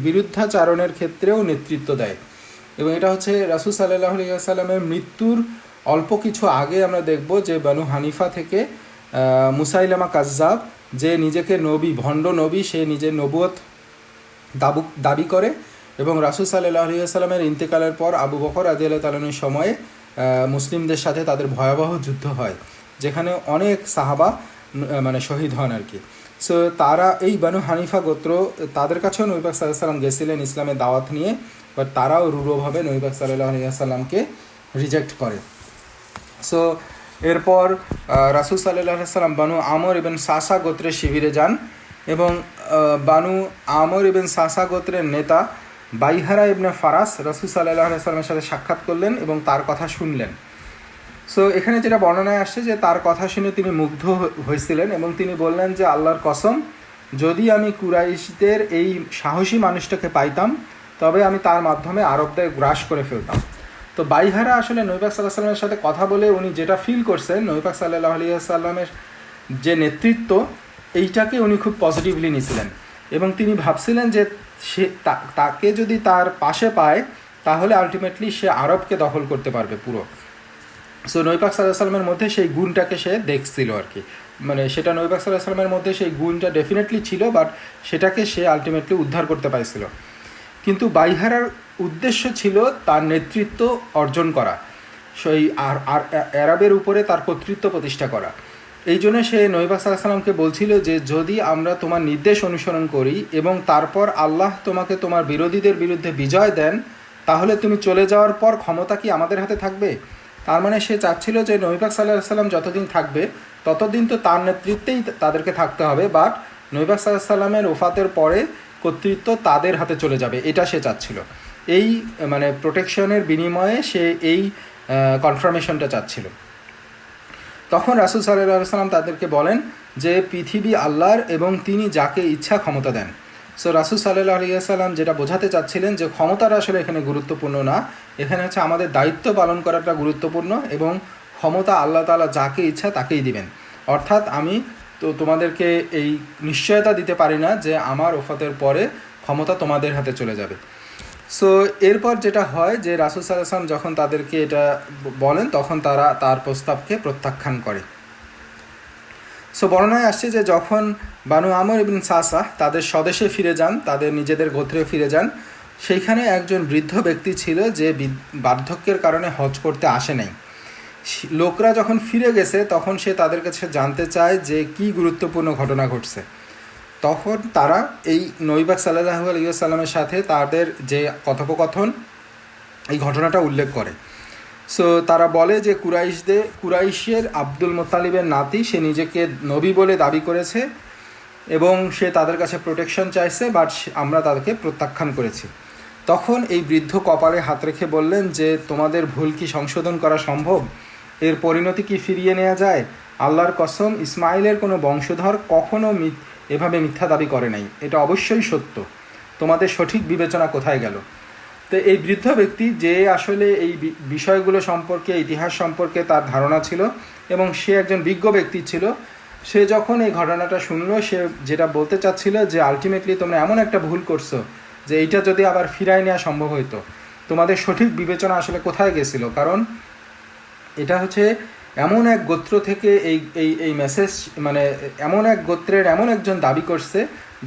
Speaker 1: বিরুদ্ধাচারণের ক্ষেত্রেও নেতৃত্ব দেয়, এবং এটা হচ্ছে রাসূল সাল্লাল্লাহু আলাইহি ওয়াসাল্লামের মৃত্যুর অল্প কিছু আগে আমরা দেখব যে বানু হানিফা থেকে মুসাইলামা কাজ্জাব, যে নিজেকে নবী, ভণ্ড নবী, সে নিজের নবুয়ত দাবি করে, এবং রাসূল সাল্লাল্লাহু আলাইহি ওয়াসাল্লামের ইন্তেকালের পর আবু বকর রাদিয়াল্লাহু তাআলার সময়ে মুসলিমদের সাথে তাদের ভয়াবহ যুদ্ধ হয়, যেখানে অনেক সাহাবা মানে শহীদ হন আর কি। সো তারা এই বানু হানিফা গোত্র, তাদের কাছেও নবী পাক সাল্লাল্লাহু আলাইহি ওয়াসাল্লাম গেছিলেন ইসলামের দাওয়াত নিয়ে, বাট তারাও রূঢ়ভাবে নবী পাক সাল্লাল্লাহু আলাইহি ওয়াসাল্লামকে রিজেক্ট করে। সো এরপর রাসূল সাল্লাল্লাহু আলাইহি ওয়াসাল্লাম বানু আমর ইবন সাসা গোত্রের শিবিরে যান, এবং বানু আমর ইবন সাসা গোত্রের নেতা বাইহারা ইবনে ফারাস রাসূল সাল্লাল্লাহু আলাইহি ওয়াসাল্লামের সাথে সাক্ষাৎ করলেন এবং তার কথা শুনলেন। সো এখানে যেটা বর্ণনায় আসছে যে তার কথা শুনে তিনি মুগ্ধ হয়েছিলেন, এবং তিনি বললেন যে আল্লাহর কসম, যদি আমি কুরাইশদের এই সাহসী মানুষটাকে পাইতাম তবে আমি তার মাধ্যমে আরবদের গ্রাস করে ফেলতাম। তো বাইহারা আসলে নবী পাক সাল্লাল্লাহু আলাইহি সাল্লামের সাথে কথা বলে উনি যেটা ফিল করছেন, নবী পাক সাল্লাল্লাহু আলাইহি সাল্লামের যে নেতৃত্ব, এইটাকে উনি খুব পজিটিভলি নিয়েছিলেন এবং তিনি ভাবছিলেন যে সে তাকে যদি তার পাশে পায় তাহলে আলটিমেটলি সে আরবকে দখল করতে পারবে পুরো। সো নবী পাক সাল্লাল্লাহু আলাইহি সাল্লামের মধ্যে সেই গুণটাকে সে দেখছিল আর কি, মানে সেটা নবী পাক সাল্লাল্লাহু আলাইহি সাল্লামের মধ্যে সেই গুণটা ডেফিনেটলি ছিল, বাট সেটাকে সে আলটিমেটলি উদ্ধার করতে পারছিল। কিন্তু বাইহারার উদ্দেশ্য ছিল তার নেতৃত্ব অর্জন করা, সেই আর আরবের উপরে তার কর্তৃত্ব প্রতিষ্ঠা করা। এই জন্য সে নবী পাক সাল্লাল্লাহু আলাইহি সাল্লামকে বলছিল যে যদি আমরা তোমার নির্দেশ অনুসরণ করি এবং তারপর আল্লাহ তোমাকে তোমার বিরোধীদের বিরুদ্ধে বিজয় দেন, তাহলে তুমি চলে যাওয়ার পর ক্ষমতা কি আমাদের হাতে থাকবে? তার মানে সে চাচ্ছিল যে নবী পাক সাল্লাল্লাহু আলাইহি সাল্লাম যতদিন থাকবে ততদিন তো তার নেতৃত্বেই তাদেরকে থাকতে হবে, বাট নবী পাক সাল্লাল্লাহু আলাইহি সাল্লামের ওফাতের পরে কর্তৃত্ব তাদের হাতে চলে যাবে, এটা সে চাচ্ছিল। এই মানে প্রোটেকশনের বিনিময়ে সে এই কনফার্মেশনটা চাচ্ছিল। তখন রাসূল সাল্লাল্লাহু আলাইহি সাল্লাম তাদেরকে বলেন যে পৃথিবী আল্লাহর এবং তিনি যাকে ইচ্ছা ক্ষমতা দেন। সো রাসূল সাল্লাল্লাহু আলাইহি সাল্লাম যেটা বোঝাতে চাচ্ছিলেন যে ক্ষমতাটা আসলে এখানে গুরুত্বপূর্ণ না, এখানে হচ্ছে আমাদের দায়িত্ব পালন করাটা গুরুত্বপূর্ণ এবং ক্ষমতা আল্লাহ তাআলা যাকে ইচ্ছা তাকেই দিবেন। অর্থাৎ আমি তো তোমাদেরকে এই নিশ্চয়তা দিতে পারি না যে আমার ওফাতের পরে ক্ষমতা তোমাদের হাতে চলে যাবে। সো এরপর যেটা হয় যে রাসূল সাল্লাল্লাহু আলাইহি সাল্লাম যখন তাদেরকে এটা বলেন তখন তারা তার প্রস্তাবকে প্রত্যাখ্যান করে। সো বর্ণনায় আসছে যে যখন বানু আমর ইবন সাসাহ তাদের স্বদেশে ফিরে যান, তাদের নিজেদের গোত্রে ফিরে যান, সেইখানে একজন বৃদ্ধ ব্যক্তি ছিল যে বার্ধক্যের কারণে হজ করতে আসে নাই। লোকরা যখন ফিরে গেছে তখন সে তাদের কাছে জানতে চায় যে কি গুরুত্বপূর্ণ ঘটনা ঘটছে। তখন তারা এই নবী পাক সাল্লাল্লাহু আলাইহি ওয়াসাল্লামের সাথে তাদের যে কথোপকথন এই ঘটনাটা উল্লেখ করে। সো তারা বলে যে কুরাইশের আব্দুল মুত্তালিবের নাতি, সে নিজেকে নবী বলে দাবি করেছে এবং সে তাদের কাছে প্রোটেকশন চাইছে, বাট আমরা তাদেরকে প্রত্যাখ্যান করেছি। তখন এই বৃদ্ধ কপালে হাত রেখে বললেন যে তোমাদের ভুল কি সংশোধন করা সম্ভব? এর পরিণতি কি ফিরিয়ে নেওয়া যায়? আল্লাহর কসম, ইসমাইলের কোনো বংশধর কখনও এভাবে মিথ্যা দাবি করে নাই, এটা অবশ্যই সত্য। তোমাদের সঠিক বিবেচনা কোথায় গেল? তো এই বৃদ্ধ ব্যক্তি যে আসলে এই বিষয়গুলো সম্পর্কে, ইতিহাস সম্পর্কে তার ধারণা ছিল এবং সে একজন বিজ্ঞ ব্যক্তি ছিল, সে যখন এই ঘটনাটা শুনলো সে যেটা বলতে চাচ্ছিল যে আলটিমেটলি তোমরা এমন একটা ভুল করছো যে এইটা যদি আবার ফিরায় নেওয়া সম্ভব হইতো, তোমাদের সঠিক বিবেচনা আসলে কোথায় গেছিলো? কারণ এটা হচ্ছে এমন এক গোত্র থেকে এই এই এই মেসেজ, মানে এমন এক গোত্রের এমন একজন দাবি করছে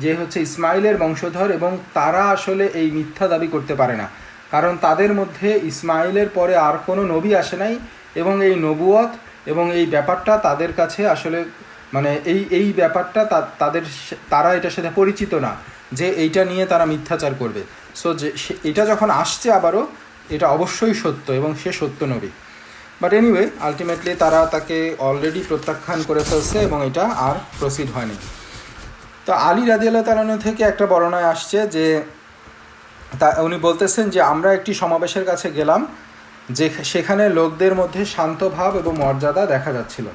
Speaker 1: যে হচ্ছে ইসমাইলের বংশধর, এবং তারা আসলে এই মিথ্যা দাবি করতে পারে না, কারণ তাদের মধ্যে ইসমাইলের পরে আর কোনো নবী আসে নাই এবং এই নবুয়ত এবং এই ব্যাপারটা তাদের কাছে আসলে মানে এই ব্যাপারটা তারা এটার সাথে পরিচিত না যে এইটা নিয়ে তারা মিথ্যাচার করবে। সো যে এটা যখন আসছে আবারও, এটা অবশ্যই সত্য এবং সে সত্য নবী। বাট এনিওয়ে আলটিমেটলি তারা তাকে অলরেডি প্রত্যাখ্যান করে ফেলছে এবং এটা আর প্রসিড হয়নি। তো আলী রাদিয়াল্লাহু তাআলা আনহু থেকে একটা বর্ণনায় আসছে যে উনি বলতেছেন যে আমরা একটি সমাবেশের কাছে গেলাম যে সেখানে লোকদের মধ্যে শান্ত ভাব এবং মর্যাদা দেখা যাচ্ছিল।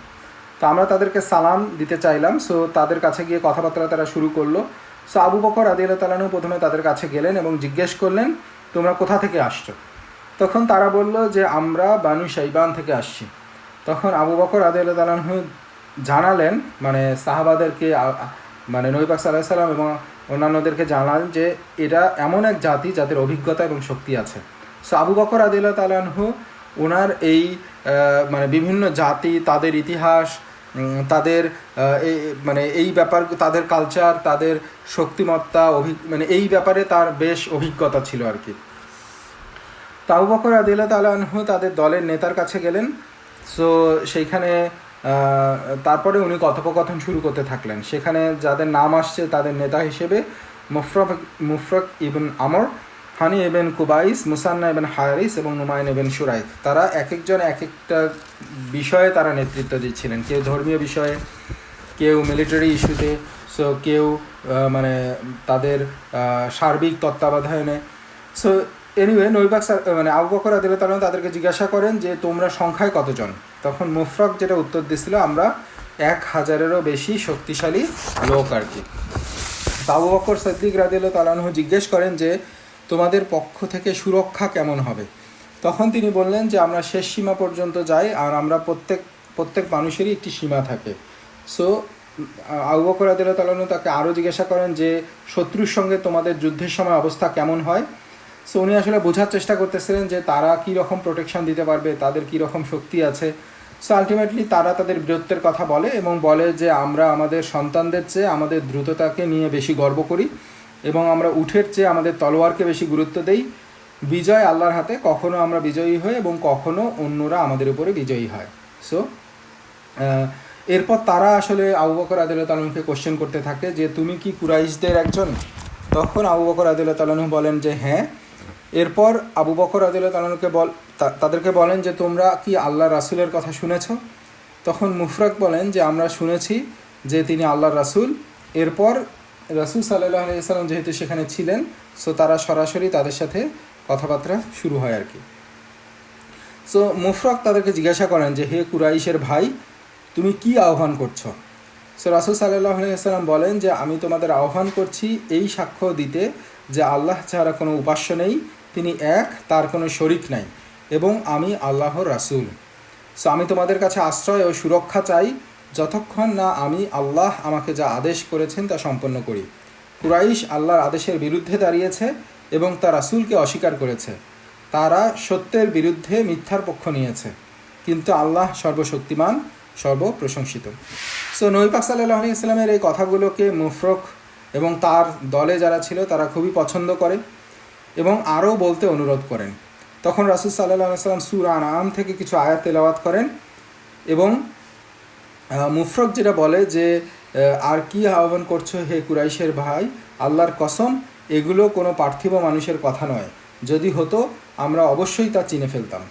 Speaker 1: তো আমরা তাদেরকে সালাম দিতে চাইলাম। সো তাদের কাছে গিয়ে কথাবার্তা তারা শুরু করলো। সো আবু বকর রাদিয়াল্লাহু তাআলা আনহু প্রথমে তাদের কাছে গেলেন এবং জিজ্ঞেস করলেন তোমরা কোথা থেকে আসছো? তখন তারা বলল যে আমরা বানু শাইবান থেকে আসছি। তখন আবু বকর রাদিয়াল্লাহু তাআলা আনহু জানালেন, মানে সাহাবাদেরকে, মানে নবী পাক সাল্লাল্লাহু আলাইহি সাল্লাম এবং অন্যান্যদেরকে জানালেন যে এটা এমন এক জাতি যাদের অভিজ্ঞতা এবং শক্তি আছে। সো আবু বকর রাদিয়াল্লাহু তাআলা আনহু ওনার এই মানে বিভিন্ন জাতি, তাদের ইতিহাস, তাদের মানে এই ব্যাপার, তাদের কালচার, তাদের শক্তিমত্তা, মানে এই ব্যাপারে তার বেশ অভিজ্ঞতা ছিল আর কি। তো আবু বকর রাদিয়াল্লাহু তাআলা আনহু তাদের দলের নেতার কাছে গেলেন। সো সেইখানে তারপরে উনি কথোপকথন শুরু করতে থাকলেন। সেখানে যাদের নাম আসছে তাদের নেতা হিসেবে মুফরক ইবন আমর, হানি ইবন কুবাইস, মুসান্না ইবন হারিস এবং নুমাইন ইবন শুরাইক, তারা এক একজন এক একটা বিষয়ে তারা নেতৃত্ব দিচ্ছিলেন। কেউ ধর্মীয় বিষয়ে, কেউ মিলিটারি ইস্যুতে, সো কেউ মানে তাদের সার্বিক তত্ত্বাবধানে। সো এনিওয়ে নবী পাক মানে আবু বকর রাদিয়াল্লাহু তাআলা তাদেরকে জিজ্ঞাসা করেন যে তোমরা সংখ্যায় কতজন? তখন মুফরক যেটা উত্তর দিছিল, আমরা 1000-এরও বেশি শক্তিশালী লোক আর কি। আবু বকর সিদ্দিক রাদিয়াল্লাহু তাআলা আনহু জিজ্ঞেস করেন যে তোমাদের পক্ষ থেকে সুরক্ষা কেমন হবে? তখন তিনি বললেন যে আমরা শেষ সীমা পর্যন্ত যাই, আর আমরা প্রত্যেক মানুষেরই একটি সীমা থাকে। সো আবু বকর রাদিয়াল্লাহু তাআলা আনহু তাকে আরও জিজ্ঞাসা করেন যে শত্রুর সঙ্গে তোমাদের যুদ্ধের সময় অবস্থা কেমন হয়। সো উনি আসলে বোঝার চেষ্টা করতেছিলেন যে তারা কী রকম প্রোটেকশন দিতে পারবে, তাদের কী রকম শক্তি আছে। সো আলটিমেটলি তারা তাদের বীরত্বের কথা বলে এবং বলে যে আমরা আমাদের সন্তানদের চেয়ে আমাদের দ্রুততাকে নিয়ে বেশি গর্ব করি এবং আমরা উঠের চেয়ে আমাদের তলোয়ারকে বেশি গুরুত্ব দেই। বিজয় আল্লাহর হাতে, কখনো আমরা বিজয়ী হই এবং কখনো অন্যরা আমাদের উপরে বিজয়ী হয়। সো এরপর তারা আসলে আবু বকর রাদিয়াল্লাহু তাআলা আনহুকে কোশ্চেন করতে থাকে যে তুমি কি কুরাইশদের একজন? তখন আবু বকর রাদিয়াল্লাহু তাআলা আনহু বলেন যে হ্যাঁ। এরপর আবু বকর রাদিয়াল্লাহু তাআলা আনহুকে তাদেরকে বলেন যে তোমরা কি আল্লাহ রাসূলের কথা শুনেছ? তখন মুফরাক বলেন যে আমরা শুনেছি যে তিনি আল্লাহর রাসূল। এরপর রাসূল সাল্লাল্লাহু আলাইহি ওয়াসাল্লাম যেহেতু সেখানে ছিলেন, সো তারা সরাসরি তাদের সাথে কথাবার্তা শুরু হয় আর কি। সো মুফরাক তাদেরকে জিজ্ঞাসা করেন যে হে কুরাইশের ভাই, তুমি কি আহ্বান করছো? সো রাসূল সাল্লাল্লাহু আলাইহি ওয়াসাল্লাম বলেন যে আমি তোমাদের আহ্বান করছি এই সাক্ষ্য দিতে যে আল্লাহ ছাড়া কোনো উপাস্য নেই, তিনি এক, তার কোনো শরিক নাই, এবং আমি আল্লাহর রাসূল। সো আমি তোমাদের কাছে আশ্রয় ও সুরক্ষা চাই যতক্ষণ না আমি আল্লাহ আমাকে যা আদেশ করেছেন তা সম্পন্ন করি। কুরাইশ আল্লাহর আদেশের বিরুদ্ধে দাঁড়িয়েছে এবং তার রাসূলকে অস্বীকার করেছে। তারা সত্যের বিরুদ্ধে মিথ্যার পক্ষ নিয়েছে, কিন্তু আল্লাহ সর্বশক্তিমান, সর্বপ্রশংসিত। সো নবী পাক সাল্লাল্লাহু আলাইহি ওয়াসাল্লামের এই কথাগুলোকে মুফরক এবং তার দলে যারা ছিল তারা খুবই পছন্দ করে এবং আরও বলতে অনুরোধ করেন। তখন রাসূল সাল্লাল্লাহু আলাইহি ওয়াসাল্লাম সূরা আনআম থেকে কিছু আয়াত তেলাওয়াত করেন এবং মুফরক যেটা বলে যে আর কি আহ্বান করছো হে কুরাইশের ভাই, আল্লাহর কসম এগুলো কোনো পার্থিব মানুষের কথা নয়, যদি হতো আমরা অবশ্যই তা চিনে ফেলতাম।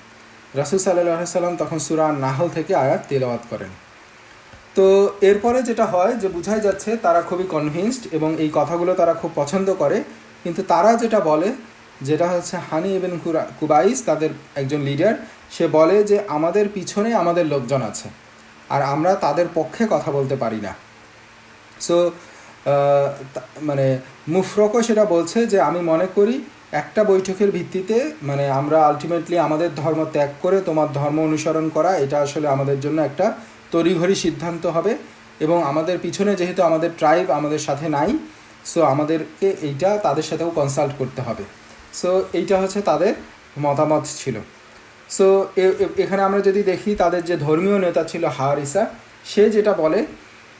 Speaker 1: রাসূল সাল্লাল্লাহু আলাইহি ওয়াসাল্লাম তখন সূরা নাহল থেকে আয়াত তেলাওয়াত করেন। তো এরপরে যেটা হয় যে বোঝাই যাচ্ছে তারা খুবই কনভিন্সড এবং এই কথাগুলো তারা খুব পছন্দ করে, কিন্তু তারা যেটা বলে, যেটা হচ্ছে হানি ইবনে কুবাইস তাদের একজন লিডার, সে বলে যে আমাদের পিছনে আমাদের লোকজন আছে আর আমরা তাদের পক্ষে কথা বলতে পারি না। সো মানে মুফরকও সেটা বলছে যে আমি মনে করি একটা বৈঠকের ভিত্তিতে মানে আমরা আলটিমেটলি আমাদের ধর্ম ত্যাগ করে তোমার ধর্ম অনুসরণ করা, এটা আসলে আমাদের জন্য একটা তড়িঘড়ি সিদ্ধান্ত হবে এবং আমাদের পিছনে যেহেতু আমাদের ট্রাইব আমাদের সাথে নাই, সো আমাদেরকে এইটা তাদের সাথেও কনসাল্ট করতে হবে। সো এইটা হচ্ছে তাদের মতামত ছিল। সো এখানে আমরা যদি দেখি তাদের যে ধর্মীয় নেতা ছিল হারিসা, সে যেটা বলে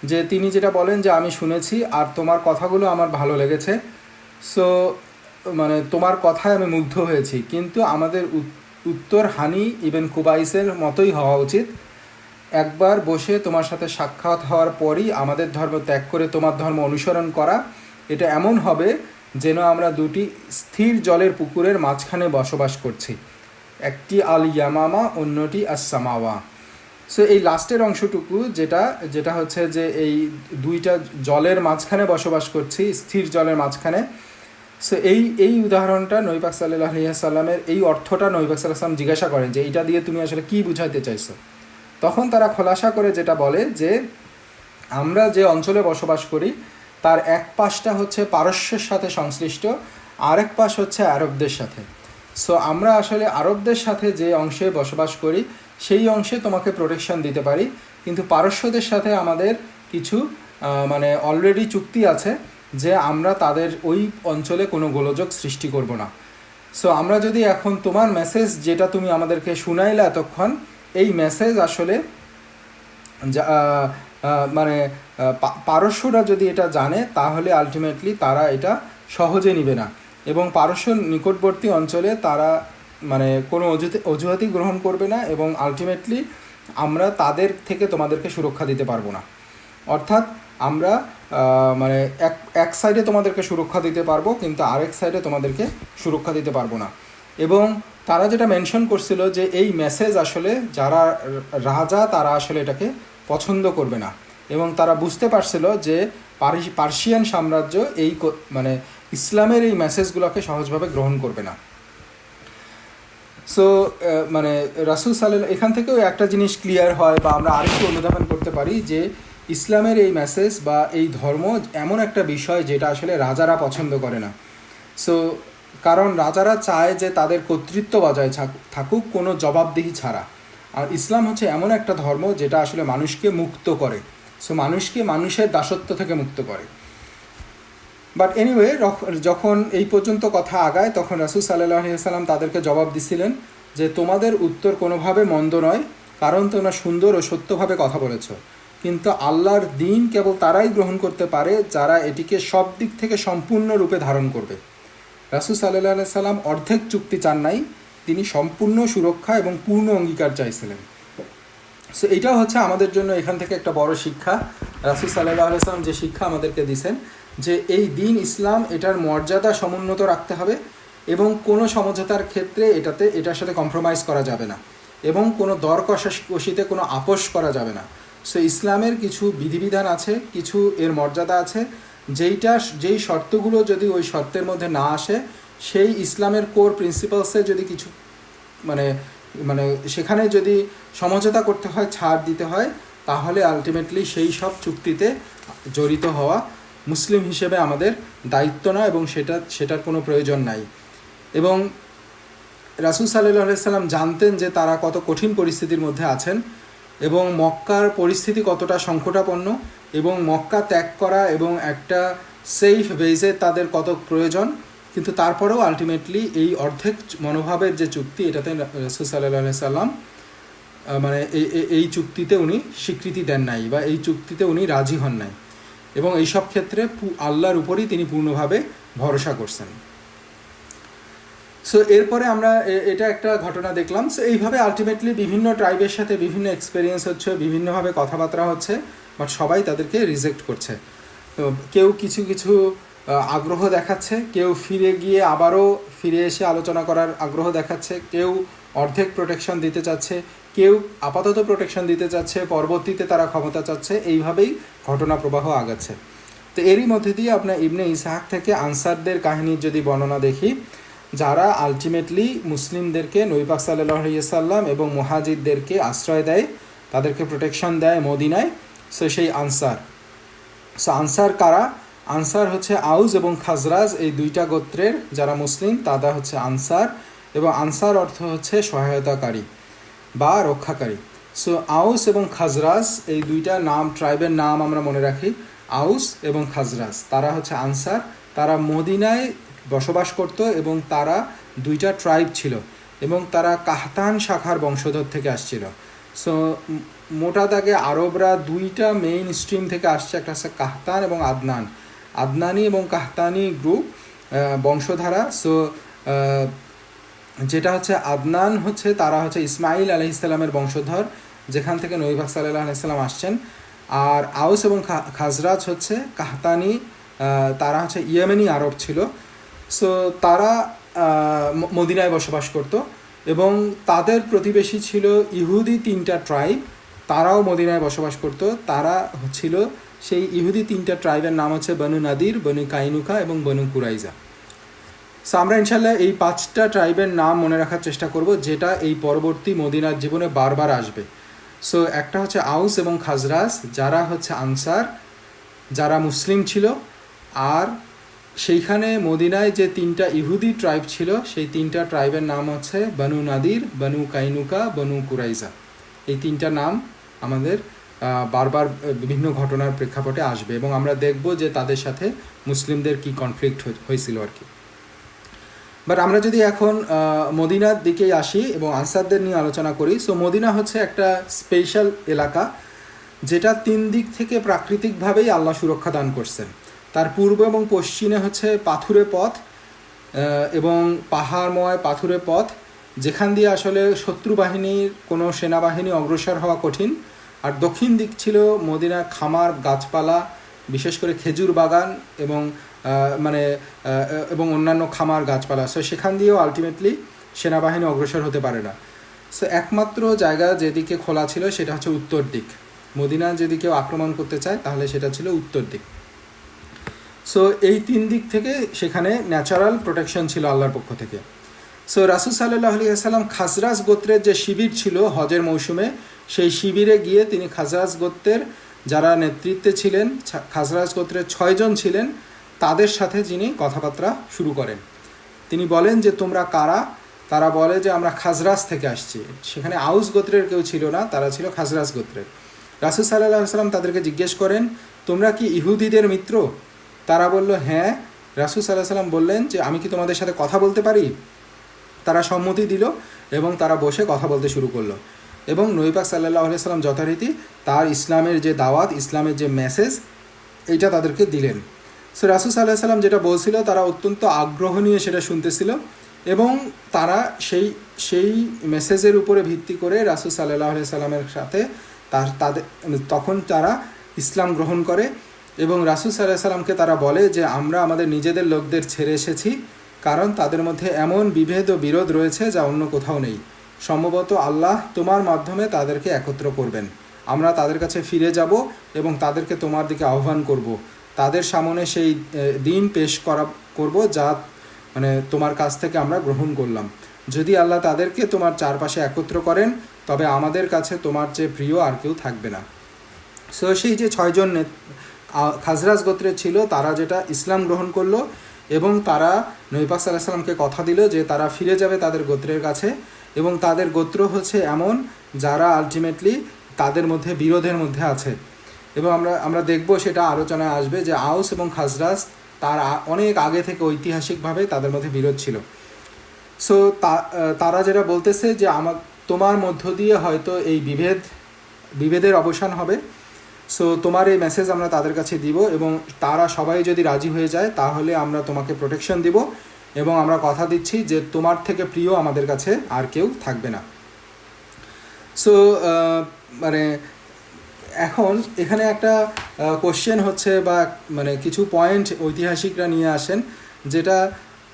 Speaker 1: যে তিনি যেটা বলেন যে আমি শুনেছি আর তোমার কথাগুলো আমার ভালো লেগেছে, সো মানে তোমার কথায় আমি মুগ্ধ হয়েছি, কিন্তু আমাদের উত্তর হানি ইবনে কুবাইসের মতোই হওয়া উচিত। একবার বসে তোমার সাথে সাক্ষাৎ হওয়ার পরই আমাদের ধর্ম ত্যাগ করে তোমার ধর্ম অনুসরণ করা, এটা এমন হবে যেন আমরা দুটি স্থির জলের পুকুরের মাঝখানে বসবাস করছি, একটি আল ইয়ামামা, অন্যটি আস সামাওয়া। সো এই লাস্টের অংশটুকু যেটা হচ্ছে যে এই দুইটা জলের মাঝখানে বসবাস করছি, স্থির জলের মাঝখানে। সো এই উদাহরণটা নবী পাক সাল্লাল্লাহু আলাইহি ওয়াসাল্লামের এই অর্থটা নবী পাক সাল্লাল্লাহু আলাইহি ওয়াসাল্লাম জিজ্ঞাসা করেন যে এইটা দিয়ে তুমি আসলে কী বুঝাইতে চাইছো। তখন তারা খোলাসা করে যেটা বলে যে আমরা যে অঞ্চলে বসবাস করি তার এক পাশটা হচ্ছে পারস্যের সাথে সংশ্লিষ্ট, আরেক পাশ হচ্ছে আরবদের সাথে। সো আমরা আসলে আরবদের সাথে যে অংশে বসবাস করি সেই অংশে তোমাকে প্রোটেকশন দিতে পারি, কিন্তু পারস্যদের সাথে আমাদের কিছু মানে অলরেডি চুক্তি আছে যে আমরা তাদের ওই অঞ্চলে কোনো গোলযোগ সৃষ্টি করব না। সো আমরা যদি এখন তোমার মেসেজ যেটা তুমি আমাদেরকে শুনাইলে এতক্ষণ, এই মেসেজ আসলে মানে পারস্যরা যদি এটা জানে তাহলে আলটিমেটলি তারা এটা সহজে নিবে না এবং পারস্য নিকটবর্তী অঞ্চলে তারা মানে কোনো অজুহাতই গ্রহণ করবে না এবং আলটিমেটলি আমরা তাদের থেকে তোমাদেরকে সুরক্ষা দিতে পারবো না। অর্থাৎ আমরা মানে এক সাইডে তোমাদেরকে সুরক্ষা দিতে পারবো কিন্তু আরেক সাইডে তোমাদেরকে সুরক্ষা দিতে পারবো না। এবং তারা যেটা মেনশন করছিল যে এই মেসেজ আসলে যারা রাজা তারা আসলে এটাকে পছন্দ করবে না এবং তারা বুঝতে পারছিল যে পার্সিয়ান সাম্রাজ্য এই মানে ইসলামের এই মেসেজগুলোকে সহজভাবে গ্রহণ করবে না। সো মানে রাসূল সাল্লাল্লাহু, এখান থেকেও একটা জিনিস ক্লিয়ার হয় বা আমরা আরেকটু অনুধাবন করতে পারি যে ইসলামের এই মেসেজ বা এই ধর্ম এমন একটা বিষয় যেটা আসলে রাজারা পছন্দ করে না। সো কারণ রাজারা চায় যে তাদের কর্তৃত্ব বজায় থাকুক কোনো জবাবদিহি ছাড়া। আর ইসলাম হচ্ছে এমন একটা ধর্ম যেটা আসলে মানুষকে মুক্ত করে, সো মানুষকে মানুষের দাসত্ব থেকে মুক্ত করে। বাট এনিওয়ে, যখন এই পর্যন্ত কথা আগায় তখন রাসূল সাল্লাল্লাহু আলাইহি ওয়াসাল্লাম তাদেরকে জবাব দিছিলেন যে তোমাদের উত্তর কোনোভাবে মন্দ নয়, কারণ তোমরা সুন্দর ও সত্যভাবে কথা বলেছ, কিন্তু আল্লাহর দ্বীন কেবল তারাই গ্রহণ করতে পারে যারা এটিকে সব দিক থেকে সম্পূর্ণরূপে ধারণ করবে। রাসূল সাল্লাল্লাহু আলাইহি সাল্লাম অর্ধেক চুক্তি চান নাই, তিনি সম্পূর্ণ সুরক্ষা এবং পূর্ণ অঙ্গীকার চাইছিলেন। সো এইটাও হচ্ছে আমাদের জন্য এখান থেকে একটা বড় শিক্ষা। রাসূল সাল্লাল্লাহু আলাইহি সাল্লাম যে শিক্ষা আমাদেরকে দিয়েছেন যে এই দিন ইসলাম, এটার মর্যাদা সমুন্নত রাখতে হবে এবং কোনো সমঝোতার ক্ষেত্রে এটার সাথে কম্প্রোমাইজ করা যাবে না এবং কোনো দর কষাকষিতে কোনো আপোষ করা যাবে না। সো ইসলামের কিছু বিধিবিধান আছে, কিছু এর মর্যাদা আছে, যেই শর্তগুলো যদি ওই শর্তের মধ্যে না আসে, সেই ইসলামের কোর প্রিন্সিপালসে যদি কিছু মানে মানে সেখানে যদি সমঝোতা করতে হয়, ছাড় দিতে হয়, তাহলে আলটিমেটলি সেই সব চুক্তিতে জড়িত হওয়া মুসলিম হিসেবে আমাদের দায়িত্ব না এবং সেটার কোনো প্রয়োজন নাই। এবং রাসূল সাল্লাল্লাহু আলাইহি সাল্লাম জানতেন যে তারা কত কঠিন পরিস্থিতির মধ্যে আছেন এবং মক্কার পরিস্থিতি কতটা সংকটাপন্ন এবং মক্কা ত্যাগ করা এবং একটা সেফ বেজে তাদের কত প্রয়োজন, কিন্তু তারপরেও আলটিমেটলি এই অর্ধেক মনোভাবের যে চুক্তি, এটাতে রাসূল সাল্লাল্লাহু আলাইহি সাল্লাম মানে এই চুক্তিতে উনি স্বীকৃতি দেন নাই বা এই চুক্তিতে উনি রাজি হন নাই এবং এইসব ক্ষেত্রে আল্লাহর উপরই তিনি পূর্ণভাবে ভরসা করছেন। সো এরপরে আমরা এটা একটা ঘটনা দেখলাম। সো এইভাবে আলটিমেটলি বিভিন্ন ট্রাইবের সাথে বিভিন্ন এক্সপিরিয়েন্স হচ্ছে, বিভিন্নভাবে কথাবার্তা হচ্ছে, বাট সবাই তাদেরকে রিজেক্ট করছে। তো কেউ কিছু কিছু আগ্রহ দেখাচ্ছে, কেউ আবারও ফিরে এসে আলোচনা করার আগ্রহ দেখাচ্ছে, কেউ অর্ধেক প্রোটেকশন দিতে চাচ্ছে, কেউ আপাতত প্রোটেকশন দিতে চাচ্ছে, পরবর্তীতে তারা ক্ষমতা চাচ্ছে। এইভাবেই ঘটনা প্রবাহ আগাচ্ছে। তো এরই মধ্যে দিয়ে আপনার ইবনে ইসহাক থেকে আনসারদের কাহিনীর যদি বর্ণনা দেখি, যারা আলটিমেটলি মুসলিমদেরকে, নবী পাক সাল্লাল্লাহু আলাইহি ওয়াসাল্লাম এবং মুহাজিরদেরকে আশ্রয় দেয়, তাদেরকে প্রোটেকশন দেয় মদিনায়। সো সেই আনসার। সো আনসার কারা? আনসার হচ্ছে আউস এবং খাজরাজ, এই দুইটা গোত্রের যারা মুসলিম তারা হচ্ছে আনসার, এবং আনসার অর্থ হচ্ছে সহায়তাকারী বা রক্ষাকারী। সো আউস এবং খাজরাজ এই দুইটা নাম, ট্রাইবের নাম আমরা মনে রাখি, আউস এবং খাজরাজ, তারা হচ্ছে আনসার। তারা মদিনায় বসবাস করত এবং তারা দুইটা ট্রাইব ছিল এবং তারা কাহতান শাখার বংশধর থেকে আসছিল। সো মোটা দাগে আরবরা দুইটা মেইন স্ট্রিম থেকে আসছে, একটা হচ্ছে কাহতান এবং আদনানি এবং কাহতানি গ্রুপ বংশধারা। সো যেটা হচ্ছে আদনান হচ্ছে তারা হচ্ছে ইসমাইল আলাইহিস সালামের বংশধর, যেখান থেকে নবী পাক সাল্লাল্লাহু আলাইহি সাল্লাম আসছেন। আর আউস এবং খাজরাজ হচ্ছে কাহতানি, তারা হচ্ছে ইয়েমেনি আরব ছিল। সো তারা মদিনায় বসবাস করত এবং তাদের প্রতিবেশী ছিল ইহুদি তিনটা ট্রাইব, তারাও মদিনায় বসবাস করত। তারা ছিল সেই ইহুদি তিনটা ট্রাইবের নাম হচ্ছে বনু নাদির, বনু কাইনুকা এবং বনু কুরাইজা। সো আমরা ইনশাল্লাহ এই 5টা ট্রাইবের নাম মনে রাখার চেষ্টা করব, যেটা এই পরবর্তী মদিনার জীবনে বারবার আসবে। সো একটা হচ্ছে আউস এবং খাজরাজ, যারা হচ্ছে আনসার, যারা মুসলিম ছিল। আর সেইখানে মদিনায় যে 3টা ইহুদি ট্রাইব ছিল, সেই 3টা ট্রাইবের নাম হচ্ছে বনু নাদির, বনু কাইনুকা, বনু কুরাইজা। এই 3টা নাম আমাদের বারবার বিভিন্ন ঘটনার প্রেক্ষাপটে আসবে এবং আমরা দেখব যে তাদের সাথে মুসলিমদের কি কনফ্লিক্ট হয়েছিল আর কি। বাট আমরা যদি এখন মদিনার দিকেই আসি এবং আনসারদের নিয়ে আলোচনা করি। সো মদিনা হচ্ছে একটা স্পেশাল এলাকা, যেটা 3 দিক থেকে প্রাকৃতিকভাবেই আল্লাহ সুরক্ষা দান করছেন। তার পূর্ব এবং পশ্চিমে হচ্ছে পাথুরে পথ এবং পাহাড়ময় পাথুরে পথ, যেখান দিয়ে আসলে শত্রু বাহিনীর কোনো সেনাবাহিনী অগ্রসর হওয়া কঠিন। আর দক্ষিণ দিক ছিল মদিনার খামার, গাছপালা, বিশেষ করে খেজুর বাগান এবং অন্যান্য খামার গাছপালা। সো সেখান দিয়েও আলটিমেটলি সেনাবাহিনী অগ্রসর হতে পারে না। সো একমাত্র জায়গা যেদিকে খোলা ছিল সেটা হচ্ছে উত্তর দিক। মদিনা যদি কেউ আক্রমণ করতে চায় তাহলে সেটা ছিল উত্তর দিক। সো এই 3 দিক থেকে সেখানে ন্যাচারাল প্রোটেকশন ছিল আল্লাহর পক্ষ থেকে। সো রাসূল সাল্লাল্লাহু আলাইহি ওয়াসাল্লাম খাজরাজ গোত্রের যে শিবির ছিল হজের মৌসুমে, সেই শিবিরে গিয়ে তিনি খাজরাজ গোত্রের যারা নেতৃত্বে ছিলেন, খাজরাজ গোত্রের 6 জন ছিলেন, তাদের সাথে যিনি কথাবার্তা শুরু করেন। তিনি বলেন যে তোমরা কারা? তারা বলে যে আমরা খাজরাজ থেকে আসছি। সেখানে আউস গোত্রের কেউ ছিল না, তারা ছিল খাজরাজ গোত্রের। রাসূল সাল্লাল্লাহু আলাইহি সাল্লাম তাদেরকে জিজ্ঞেস করেন, তোমরা কি ইহুদিদের মিত্র? তারা বলল হ্যাঁ। রাসূল সাল্লাল্লাহু আলাইহি সাল্লাম বললেন যে আমি কি তোমাদের সাথে কথা বলতে পারি? তারা সম্মতি দিল এবং তারা বসে কথা বলতে শুরু করলো। এবং নবী পাক সাল্লাল্লাহু আলাইহি সাল্লাম যথারীতি তার ইসলামের যে দাওয়াত, ইসলামের যে মেসেজ, এইটা তাদেরকে দিলেন। সো রাসূল সাল্লাল্লাহু আলাইহি সাল্লাম যেটা বলছিল তারা অত্যন্ত আগ্রহ নিয়ে সেটা শুনতেছিল এবং তারা সেই মেসেজের উপরে ভিত্তি করে রাসূল সাল্লাল্লাহু আলাইহি সাল্লামের সাথে তাদের তখন তারা ইসলাম গ্রহণ করে। এবং রাসূল সাল্লাল্লাহু আলাইহি সাল্লামকে তারা বলে যে আমরা আমাদের নিজেদের লোকদের ছেড়ে এসেছি, কারণ তাদের মধ্যে এমন বিভেদ ও বিরোধ রয়েছে যা অন্য কোথাও নেই। সম্ভবত আল্লাহ তোমার মাধ্যমে তাদেরকে একত্র করবেন। আমরা তাদের কাছে ফিরে যাব এবং তাদেরকে তোমার দিকে আহ্বান করব। তাদের সামনে সেই দিন পেশ করব যা তোমার কাছ থেকে আমরা গ্রহণ করলাম। যদি আল্লাহ তাদেরকে তোমার চারপাশে একত্র করেন তবে আমাদের কাছে তোমার চেয়ে প্রিয় আর কেউ থাকবে না। সো সেই যে 6 জন খাজরাজ গোত্রের ছিল, তারা যেটা ইসলাম গ্রহণ করলো এবং তারা নবী পাক সাল্লাল্লাহু আলাইহি সাল্লামকে কথা দিল যে তারা ফিরে যাবে তাদের গোত্রের কাছে। এবং তাদের গোত্র হচ্ছে এমন যারা আলটিমেটলি তাদের মধ্যে বিরোধের মধ্যে আছে। এবং আমরা দেখব, সেটা আলোচনায় আসবে যে আউস এবং খাজরাজ তার অনেক আগে থেকে ঐতিহাসিকভাবে তাদের মধ্যে বিরোধ ছিল। সো তারা যেটা বলতেছে যে তোমার মধ্য দিয়ে হয়তো এই বিভেদের অবসান হবে। সো তোমার এই মেসেজ আমরা তাদের কাছে দিব এবং তারা সবাই যদি রাজি হয়ে যায় তাহলে আমরা তোমাকে প্রোটেকশন দিব এবং আমরা কথা দিচ্ছি যে তোমার থেকে প্রিয় আমাদের কাছে আর কেউ থাকবে না। সো এখন এখানে একটা কোশ্চেন হচ্ছে বা কিছু পয়েন্ট ঐতিহাসিকরা নিয়ে আসেন, যেটা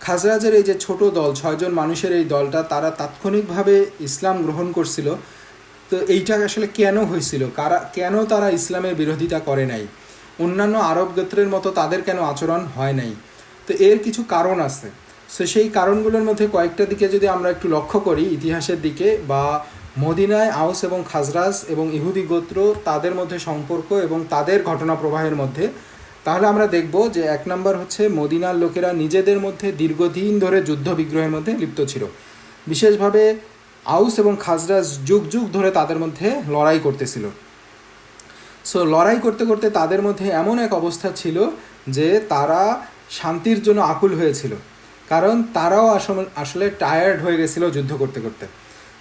Speaker 1: খাজরাজের এই যে ছোট দল, 6 জন মানুষের এই দলটা, তারা তাৎক্ষণিকভাবে ইসলাম গ্রহণ করছিল। তো এইটা আসলে কেন হয়েছিল? কেন তারা ইসলামের বিরোধিতা করে নাই? অন্যান্য আরব গোত্রের মতো তাদের কেন আচরণ হয় নাই? তো এর কিছু কারণ আছে। সো সেই কারণগুলোর মধ্যে কয়েকটা দিকে যদি আমরা একটু লক্ষ্য করি ইতিহাসের দিকে, বা মদিনায় আউস এবং খাজরাজ এবং ইহুদি গোত্র তাদের মধ্যে সম্পর্ক এবং তাদের ঘটনা প্রবাহের মধ্যে, তাহলে আমরা দেখব যে 1 নম্বর হচ্ছে মদিনার লোকেরা নিজেদের মধ্যে দীর্ঘদিন ধরে যুদ্ধ বিগ্রহের মধ্যে লিপ্ত ছিল। বিশেষভাবে আউস এবং খাজরাজ যুগ যুগ ধরে তাদের মধ্যে লড়াই করতেছিল। সো লড়াই করতে করতে তাদের মধ্যে এমন এক অবস্থা ছিল যে তারা শান্তির জন্য আকুল হয়েছিল, কারণ তারাও আসলে টায়ার্ড হয়ে গেছিল যুদ্ধ করতে করতে।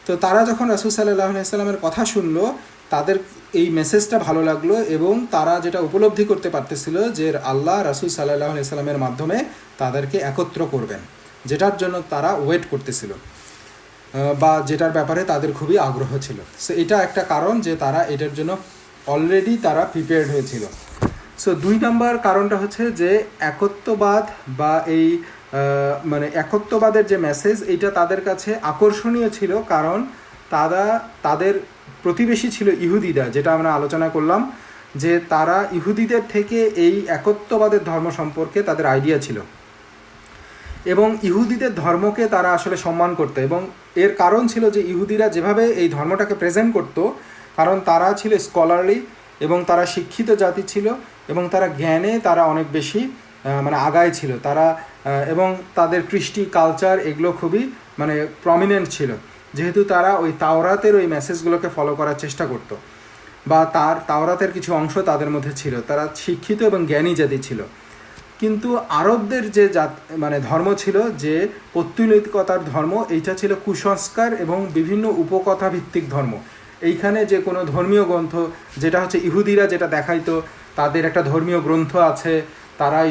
Speaker 1: তো তারা যখন রাসূল সাল্লাল্লাহু আলাইহি সাল্লামের কথা শুনলো, তাদের এই মেসেজটা ভালো লাগলো এবং তারা যেটা উপলব্ধি করতে পারতেছিল যে আল্লাহ রাসূল সাল্লাল্লাহু আলাইহি সাল্লামের মাধ্যমে তাদেরকে একত্র করবেন, যেটার জন্য তারা ওয়েট করতেছিল বা যেটার ব্যাপারে তাদের খুবই আগ্রহ ছিল। সো এটা একটা কারণ যে তারা এটার জন্য অলরেডি তারা প্রিপেয়ার্ড হয়েছিল। সো 2 নম্বর কারণটা হচ্ছে যে একত্ববাদ বা এই একত্ববাদের যে মেসেজ, এইটা তাদের কাছে আকর্ষণীয় ছিল, কারণ তাদের প্রতিবেশী ছিল ইহুদিরা, যেটা আমরা আলোচনা করলাম যে তারা ইহুদিদের থেকে এই একত্ববাদের ধর্ম সম্পর্কে তাদের আইডিয়া ছিল এবং ইহুদিদের ধর্মকে তারা আসলে সম্মান করতো। এবং এর কারণ ছিল যে ইহুদিরা যেভাবে এই ধর্মটাকে প্রেজেন্ট করতো, কারণ তারা ছিল স্কলারলি এবং তারা শিক্ষিত জাতি ছিল এবং তারা জ্ঞানে তারা অনেক বেশি আগায় ছিল তারা, এবং তাদের কৃষ্টি কালচার এগুলো খুবই প্রমিনেন্ট ছিল, যেহেতু তারা ওই তাওরাতের ওই মেসেজগুলোকে ফলো করার চেষ্টা করতো, বা তাওরাতের কিছু অংশ তাদের মধ্যে ছিল। তারা শিক্ষিত এবং জ্ঞানী জাতি ছিল। কিন্তু আরবদের যে ধর্ম ছিল, যে পৌত্তলিকতার ধর্ম, এইটা ছিল কুসংস্কার এবং বিভিন্ন উপকথা ভিত্তিক ধর্ম। এইখানে যে কোনো ধর্মীয় গ্রন্থ, যেটা হচ্ছে ইহুদিরা যেটা দেখাইতো তাদের একটা ধর্মীয় গ্রন্থ আছে, তারাই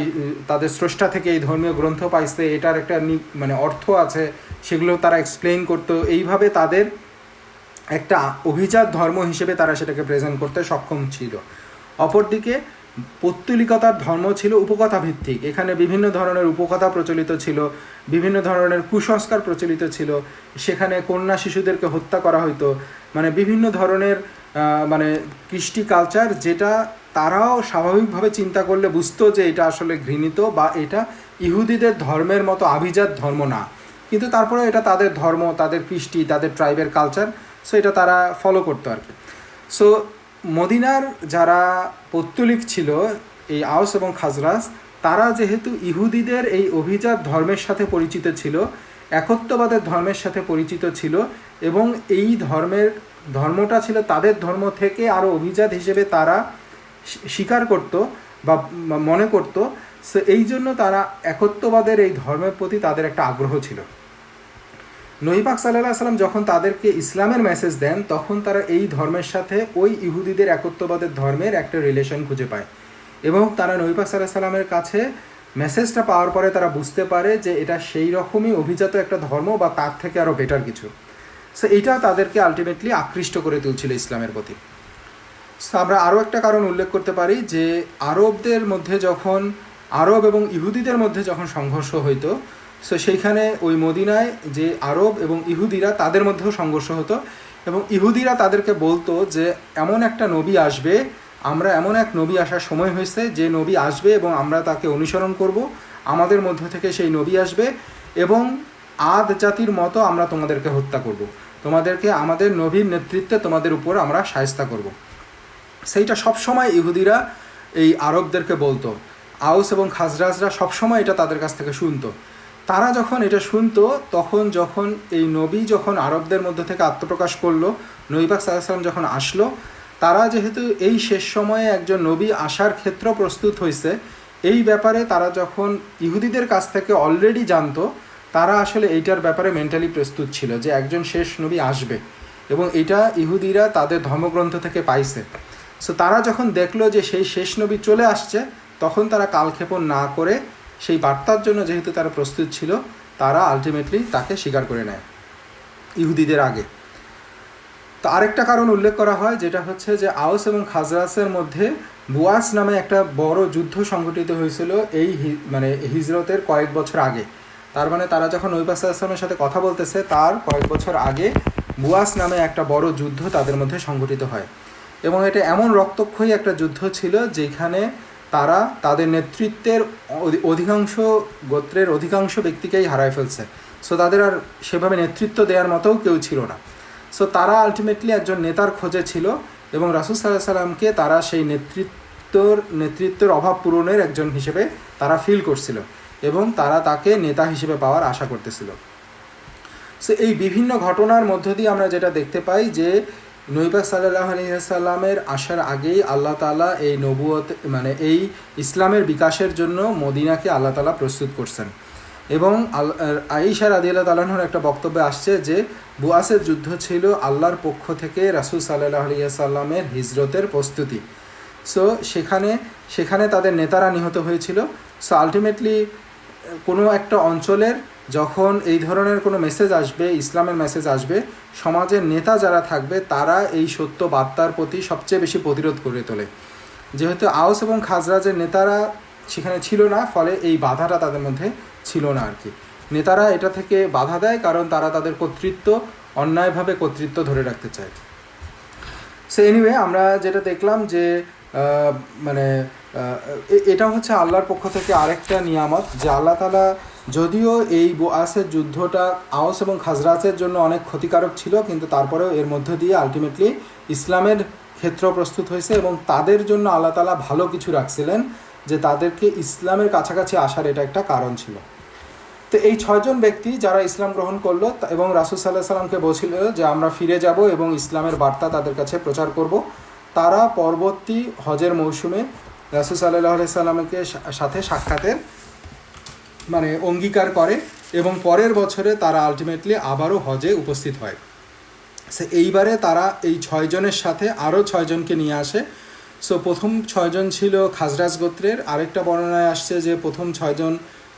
Speaker 1: তাদের স্রষ্টা থেকে এই ধর্মীয় গ্রন্থ পাইছে, এটার একটা অর্থ আছে, সেগুলো তারা এক্সপ্লেইন করতো। এইভাবে তাদের একটা অভিজাত ধর্ম হিসেবে তারা সেটাকে প্রেজেন্ট করতে সক্ষম ছিল। অপরদিকে পৌত্তলিকতার ধর্ম ছিল উপকথা ভিত্তিক। এখানে বিভিন্ন ধরনের উপকথা প্রচলিত ছিল, বিভিন্ন ধরনের কুসংস্কার প্রচলিত ছিল, সেখানে কন্যা শিশুদেরকে হত্যা করা হতো, বিভিন্ন ধরনের কৃষ্টি কালচার, যেটা তারাও স্বাভাবিকভাবে চিন্তা করলে বুঝতো যে এটা আসলে ঘৃণিত বা এটা ইহুদিদের ধর্মের মতো আভিজাত ধর্ম না, কিন্তু তারপরে এটা তাদের ধর্ম, তাদের কৃষ্টি, তাদের ট্রাইবের কালচার, সো এটা তারা ফলো করতো আর কি। সো মদিনার যারা পৌত্তলিক ছিল, এই আউস এবং খাজরাজ, তারা যেহেতু ইহুদিদের এই অভিজাত ধর্মের সাথে পরিচিত ছিল, একত্ববাদের ধর্মের সাথে পরিচিত ছিল, এবং এই ধর্মটা ছিল তাদের ধর্ম থেকে আরও অভিজাত হিসেবে তারা স্বীকার করত বা মনে করত। সো এই জন্য তারা একত্ববাদের এই ধর্মের প্রতি তাদের একটা আগ্রহ ছিল। নবী পাক সাল্লাল্লাহু আলাইহি সাল্লাম যখন তাদেরকে ইসলামের মেসেজ দেন, তখন তারা এই ধর্মের সাথে ওই ইহুদিদের একত্ববাদের ধর্মের একটা রিলেশন খুঁজে পায়, এবং তারা নবী পাক সাল্লাল্লাহু আলাইহি সাল্লামের কাছে মেসেজটা পাওয়ার পরে তারা বুঝতে পারে যে এটা সেই রকমই অভিজাত একটা ধর্ম বা তার থেকে আরও বেটার কিছু। সো এইটা তাদেরকে আলটিমেটলি আকৃষ্ট করে তুলছিল ইসলামের প্রতি। সো আমরা আরও একটা কারণ উল্লেখ করতে পারি যে আরবদের মধ্যে যখন আরব এবং ইহুদিদের মধ্যে যখন সংঘর্ষ হইতো, সো সেইখানে ওই মদিনায় যে আরব এবং ইহুদিরা তাদের মধ্যেও সংঘর্ষ হতো, এবং ইহুদিরা তাদেরকে বলতো যে এমন একটা নবী আসবে, আমরা এমন এক নবী আসার সময় হয়েছে যে নবী আসবে এবং আমরা তাকে অনুসরণ করব, আমাদের মধ্য থেকে সেই নবী আসবে এবং আদ জাতির মতো আমরা তোমাদেরকে হত্যা করব, তোমাদেরকে আমাদের নবীর নেতৃত্বে তোমাদের উপর আমরা শায়েস্তা করব। সেইটা সবসময় ইহুদিরা এই আরবদেরকে বলতো। আউস এবং খাজরাজরা সবসময় এটা তাদের কাছ থেকে শুনতো। তারা যখন এটা শুনতো, তখন যখন এই নবী যখন আরবদের মধ্যে থেকে আত্মপ্রকাশ করলো, নবী পাক সাল্লাল্লাহু আলাইহি ওয়াসাল্লাম যখন আসলো, তারা যেহেতু এই শেষ সময়ে একজন নবী আসার ক্ষেত্র প্রস্তুত হয়েছে, এই ব্যাপারে তারা যখন ইহুদিদের কাছ থেকে অলরেডি জানতো, তারা আসলে এইটার ব্যাপারে মেন্টালি প্রস্তুত ছিল যে একজন শেষ নবী আসবে, এবং এটা ইহুদিরা তাদের ধর্মগ্রন্থ থেকে পাইছে। সো তারা যখন দেখলো যে সেই শেষ নবী চলে আসছে, তখন তারা কালক্ষেপণ না করে সেই বার্তার জন্য যেহেতু তারা প্রস্তুত ছিল, তারা আলটিমেটলি তাকে স্বীকার করে নেয় ইহুদিদের আগে। তো আরেকটা কারণ উল্লেখ করা হয়, যেটা হচ্ছে যে আউস এবং খাজরাজের মধ্যে বুয়াস নামে একটা বড় যুদ্ধ সংঘটিত হয়েছিল এই হিজরতের কয়েক বছর আগে। তার মানে তারা যখন নবী পাক সাল্লাল্লাহু আলাইহি ওয়াসাল্লামের সাথে কথা বলতেছে, তার কয়েক বছর আগে বুয়াস নামে একটা বড় যুদ্ধ তাদের মধ্যে সংঘটিত হয়, এবং এটা এমন রক্তক্ষয়ী একটা যুদ্ধ ছিল যেখানে তারা তাদের নেতৃত্বের অধিকাংশ গোত্রের অধিকাংশ ব্যক্তিকেই হারায় ফেলছে। সো তাদের আর সেভাবে নেতৃত্ব দেওয়ার মতোও কেউ ছিল না। সো তারা আলটিমেটলি একজন নেতার খোঁজে ছিল, এবং রাসূল সাল্লাল্লাহু আলাইহি সাল্লামকে তারা সেই নেতৃত্বের অভাব পূরণের একজন হিসেবে তারা ফিল করছিল, এবং তারা তাকে নেতা হিসেবে পাওয়ার আশা করতেছিল। সো এই বিভিন্ন ঘটনার মধ্য দিয়ে আমরা যেটা দেখতে পাই যে নবী পাক সাল্লাল্লাহু আলাইহি ওয়াসাল্লামের আসার আগেই আল্লাহ তাআলা এই নবুয়ত এই ইসলামের বিকাশের জন্য মদিনাকে আল্লাহ তাআলা প্রস্তুত করছেন। এবং আয়েশা রাদিয়াল্লাহু তাআলা আনহার একটা বক্তব্যে আসছে যে বুয়াসের যুদ্ধ ছিল আল্লাহর পক্ষ থেকে রাসূল সাল্লাল্লাহু আলাইহি ওয়াসাল্লামের হিজরতের প্রস্তুতি। সো সেখানে তাদের নেতারা নিহত হয়েছিল। সো আলটিমেটলি কোনো একটা অঞ্চলের যখন এই ধরনের কোনো মেসেজ আসবে, ইসলামের মেসেজ আসবে, সমাজের নেতা যারা থাকবে তারা এই সত্য বার্তার প্রতি সবচেয়ে বেশি প্রতিরোধ করে তোলে। যেহেতু আউস এবং খাজরাজের নেতারা সেখানে ছিল না, ফলে এই বাধাটা তাদের মধ্যে ছিল না আর কি। নেতারা এটা থেকে বাধা দেয় কারণ তারা তাদের অন্যায়ভাবে কর্তৃত্ব ধরে রাখতে চায়। সো এনিওয়ে, আমরা যেটা দেখলাম যে এটা হচ্ছে আল্লাহর পক্ষ থেকে আরেকটা নিয়ামত, যে আল্লাহ তাআলা যদিও এই বুয়াসের যুদ্ধটা আউস এবং খাজরাজের জন্য অনেক ক্ষতিকারক ছিল, কিন্তু তারপরেও এর মধ্য দিয়ে আলটিমেটলি ইসলামের ক্ষেত্র প্রস্তুত হয়েছে, এবং তাদের জন্য আল্লাহ তাআলা ভালো কিছু রাখছিলেন, যে তাদেরকে ইসলামের কাছাকাছি আসার এটা একটা কারণ ছিল। তো এই 6 জন ব্যক্তি যারা ইসলাম গ্রহণ করলো এবং রাসূল সাল্লাল্লাহু আলাইহি সাল্লামকে বলছিল যে আমরা ফিরে যাব এবং ইসলামের বার্তা তাদের কাছে প্রচার করব, তারা পরবর্তী হজের মৌসুমে রাসূল সাল্লাল্লাহু আলাইহি সাল্লামকে সাথে সাক্ষাতের অঙ্গীকার করে, এবং পরের বছরে তারা আলটিমেটলি আবারও হজে উপস্থিত হয়। সে এইবারে তারা এই 6 জনের সাথে আরও 6 জনকে নিয়ে আসে। সো প্রথম 6 জন ছিল খাজরাজ গোত্রের, আরেকটা বর্ণনায় আসছে যে প্রথম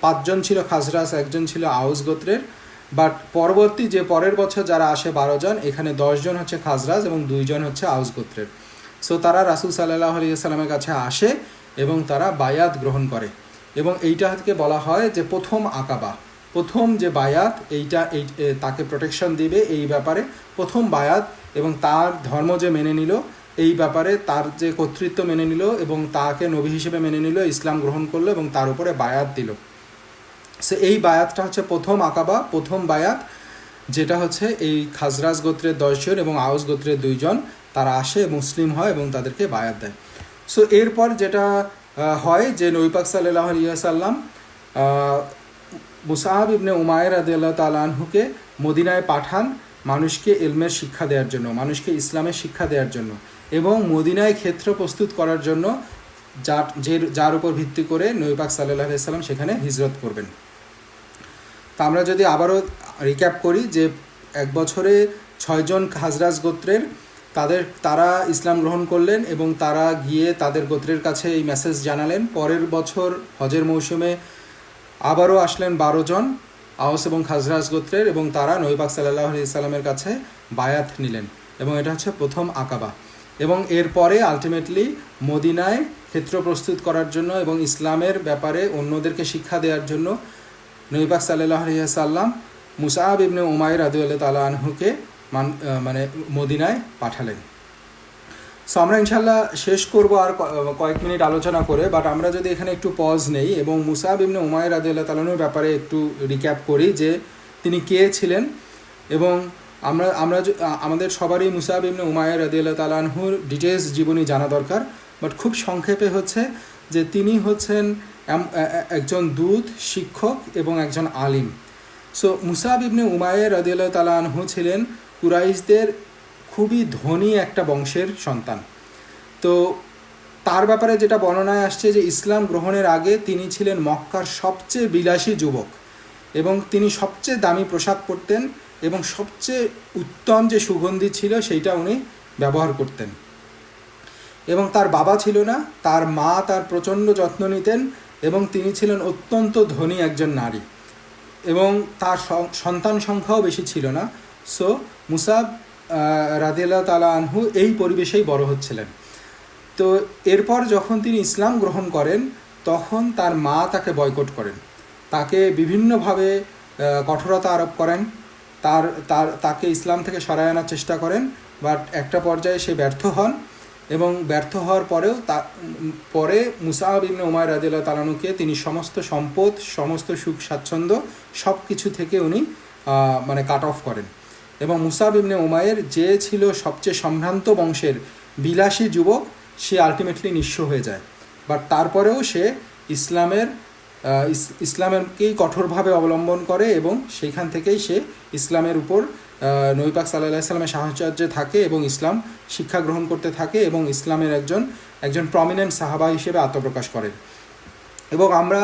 Speaker 1: 5 জন ছিল খাজরাজ, 1 জন ছিল আউস গোত্রের, বাট পরবর্তী যে পরের বছর যারা আসে 12 জন, এখানে 10 জন হচ্ছে খাজরাজ এবং 2 জন হচ্ছে আউস গোত্রের। সো তারা রাসূল সাল্লাল্লাহু আলাইহি ওয়াসাল্লামের কাছে আসে এবং তারা বায়াত গ্রহণ করে, এবং এইটাকে বলা হয় যে প্রথম আকাবা, প্রথম যে বায়াত, তাকে প্রোটেকশন দিবে এই ব্যাপারে প্রথম বায়াত, এবং তার ধর্ম যে মেনে নিল এই ব্যাপারে, তার যে কর্তৃত্ব মেনে নিল এবং তাকে নবী হিসেবে মেনে নিল, ইসলাম গ্রহণ করলো এবং তার উপরে বায়াত দিল। সো এই বায়াতটা হচ্ছে প্রথম আকাবা, প্রথম বায়াত, যেটা হচ্ছে এই খাজরাজ গোত্রের 10 জন এবং আউস গোত্রের 2 জন তারা আসে, মুসলিম হয় এবং তাদেরকে বায়াত দেয়। সো এরপর যেটা হয় যে নবী পাক সাল্লাল্লাহু আলাইহি ওয়াসাল্লাম মুসআব ইবনে উমাইর রাদিয়াল্লাহু তাআলা আনহুকে মদিনায় পাঠান মানুষকে ইলমের শিক্ষা দেওয়ার জন্য, মানুষকে ইসলামের শিক্ষা দেওয়ার জন্য, এবং মদিনায় ক্ষেত্র প্রস্তুত করার জন্য, যার উপর ভিত্তি করে নবী পাক সাল্লাল্লাহু আলাইহি ওয়াসাল্লাম সেখানে হিজরত করবেন। তা আমরা যদি আবারও রিক্যাপ করি যে এক বছরে 6 জন খাজরাজ গোত্রের তারা ইসলাম গ্রহণ করলেন এবং তারা গিয়ে তাদের গোত্রের কাছে এই মেসেজ জানালেন। পরের বছর হজের মৌসুমে আবারও আসলেন 12 জন আওস এবং খাজরাজ গোত্রের, এবং তারা নবী পাক সাল্লাল্লাহু আলাইহি সাল্লামের কাছে বায়াত নিলেন, এবং এটা হচ্ছে প্রথম আকাবা। এবং এরপরে আলটিমেটলি মদিনায় ক্ষেত্র প্রস্তুত করার জন্য এবং ইসলামের ব্যাপারে অন্যদেরকে শিক্ষা দেওয়ার জন্য নবী পাক সাল্লাল্লাহু আলাইহি সাল্লাম মুসআব ইবনে উমাইর রাদিয়াল্লাহু তাআলা আনহুকে মানে মদিনায় পাঠালেন। সো আমরা ইনশাল্লাহ শেষ করব আর কয়েক মিনিট আলোচনা করে, বাট আমরা যদি এখানে একটু পজ নেই এবং মুসআব ইবনে উমাইর রাদিয়াল্লাহু তাআলা আনহুর ব্যাপারে একটু রিক্যাপ করি যে তিনি কে ছিলেন। এবং আমাদের সবারই মুসআব ইবনে উমাইর রাদিয়াল্লাহু তাআলা আনহুর ডিটেলস জীবনী জানা দরকার, বাট খুব সংক্ষেপে হচ্ছে যে তিনি হচ্ছেন একজন দূত, শিক্ষক এবং একজন আলিম। সো মুসআব ইবনে উমাইর রাদিয়াল্লাহু তাআলা আনহু ছিলেন কুরাইশদের খুবই ধনী একটা বংশের সন্তান। তো তার ব্যাপারে যেটা বর্ণনায় আসছে যে ইসলাম গ্রহণের আগে তিনি ছিলেন মক্কার সবচেয়ে বিলাসী যুবক, এবং তিনি সবচেয়ে দামি পোশাক পরতেন এবং সবচেয়ে উত্তম যে সুগন্ধি ছিল সেইটা উনি ব্যবহার করতেন। এবং তার বাবা ছিল না, তার মা তার প্রচণ্ড যত্ন নিতেন, এবং তিনি ছিলেন অত্যন্ত ধনী একজন নারী, এবং তার সন্তান সংখ্যাও বেশি ছিল না। সো মুসআব রাদিয়াল্লাহু তাআলা আনহু এই পরিবেশেই বড় হচ্ছিলেন। তো এরপর যখন তিনি ইসলাম গ্রহণ করেন তখন তার মা তাকে বয়কট করেন, তাকে বিভিন্নভাবে কঠোরতা আরোপ করেন, তাকে ইসলাম থেকে সরায় আনার চেষ্টা করেন, বাট একটা পর্যায়ে সে ব্যর্থ হন, এবং ব্যর্থ হওয়ার পরে মুসআব ইবনে উমাইর রাদিয়াল্লাহু তাআলা আনহুকে তিনি সমস্ত সম্পদ, সমস্ত সুখ স্বাচ্ছন্দ্য সব কিছু থেকে উনি মানে কাট অফ করেন। এবং মুসআব ইবনে উমাইর যে ছিল সবচেয়ে সম্ভ্রান্ত বংশের বিলাসী যুবক, সে আলটিমেটলি নিঃস্ব হয়ে যায়। বাট তারপরেও সে ইসলামেরকেই কঠোরভাবে অবলম্বন করে, এবং সেইখান থেকেই সে ইসলামের উপর নবী পাক সাল্লাল্লাহু আলাইহি সাল্লামের সাহচর্যে থাকে এবং ইসলাম শিক্ষা গ্রহণ করতে থাকে এবং ইসলামের একজন প্রমিনেন্ট সাহাবা হিসেবে আত্মপ্রকাশ করে। এবং আমরা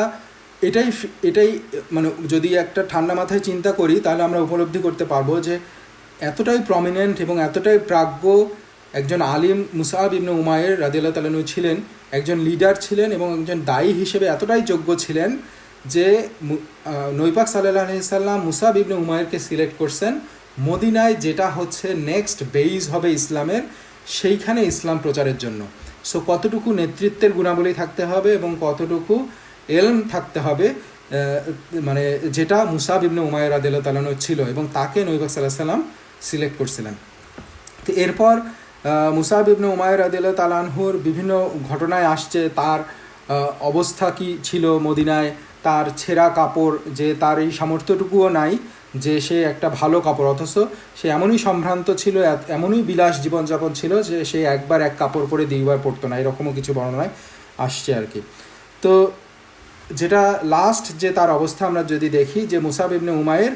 Speaker 1: এটাই মানে যদি একটা ঠান্ডা মাথায় চিন্তা করি তাহলে আমরা উপলব্ধি করতে পারবো যে এতটাই প্রমিনেন্ট এবং এতটাই প্রাজ্ঞ একজন আলিম মুসআব ইবনে উমাইর রাদিয়াল্লাহু তাআলা আনহু ছিলেন, একজন লিডার ছিলেন এবং একজন দায়ী হিসেবে এতটাই যোগ্য ছিলেন যে নবী পাক সাল্লাল্লাহু আলাইহি সাল্লাম মুসআব ইবনে উমাইরকে সিলেক্ট করছেন মদিনায়, যেটা হচ্ছে নেক্সট বেইজ হবে ইসলামের, সেইখানে ইসলাম প্রচারের জন্য। সো কতটুকু নেতৃত্বের গুণাবলী থাকতে হবে এবং কতটুকু এলম থাকতে হবে, মানে যেটা মুসআব ইবনে উমাইর রাদিয়াল্লাহু তাআলা আনহু ছিল, এবং তাকে নবী পাক সাল্লাল্লাহু আলাইহি সাল্লাম সিলেক্ট করছিলেন। তো এরপর মুসআব ইবনে উমাইর রাদিয়াল্লাহু তাআলা আনহুর বিভিন্ন ঘটনায় আসছে তার অবস্থা কি ছিল মদিনায়, তার ছেঁড়া কাপড়, যে তার এই সামর্থ্যটুকুও নাই যে সে একটা ভালো কাপড়, অথচ সে এমনই সম্ভ্রান্ত ছিল, এমনই বিলাস জীবনযাপন ছিল যে সে একবার এক কাপড় পরে দ্বিবার পরতো না, এরকমও কিছু বর্ণনায় আসছে আর কি। তো যেটা লাস্ট যে তার অবস্থা আমরা যদি দেখি যে মুসআব ইবনে উমাইর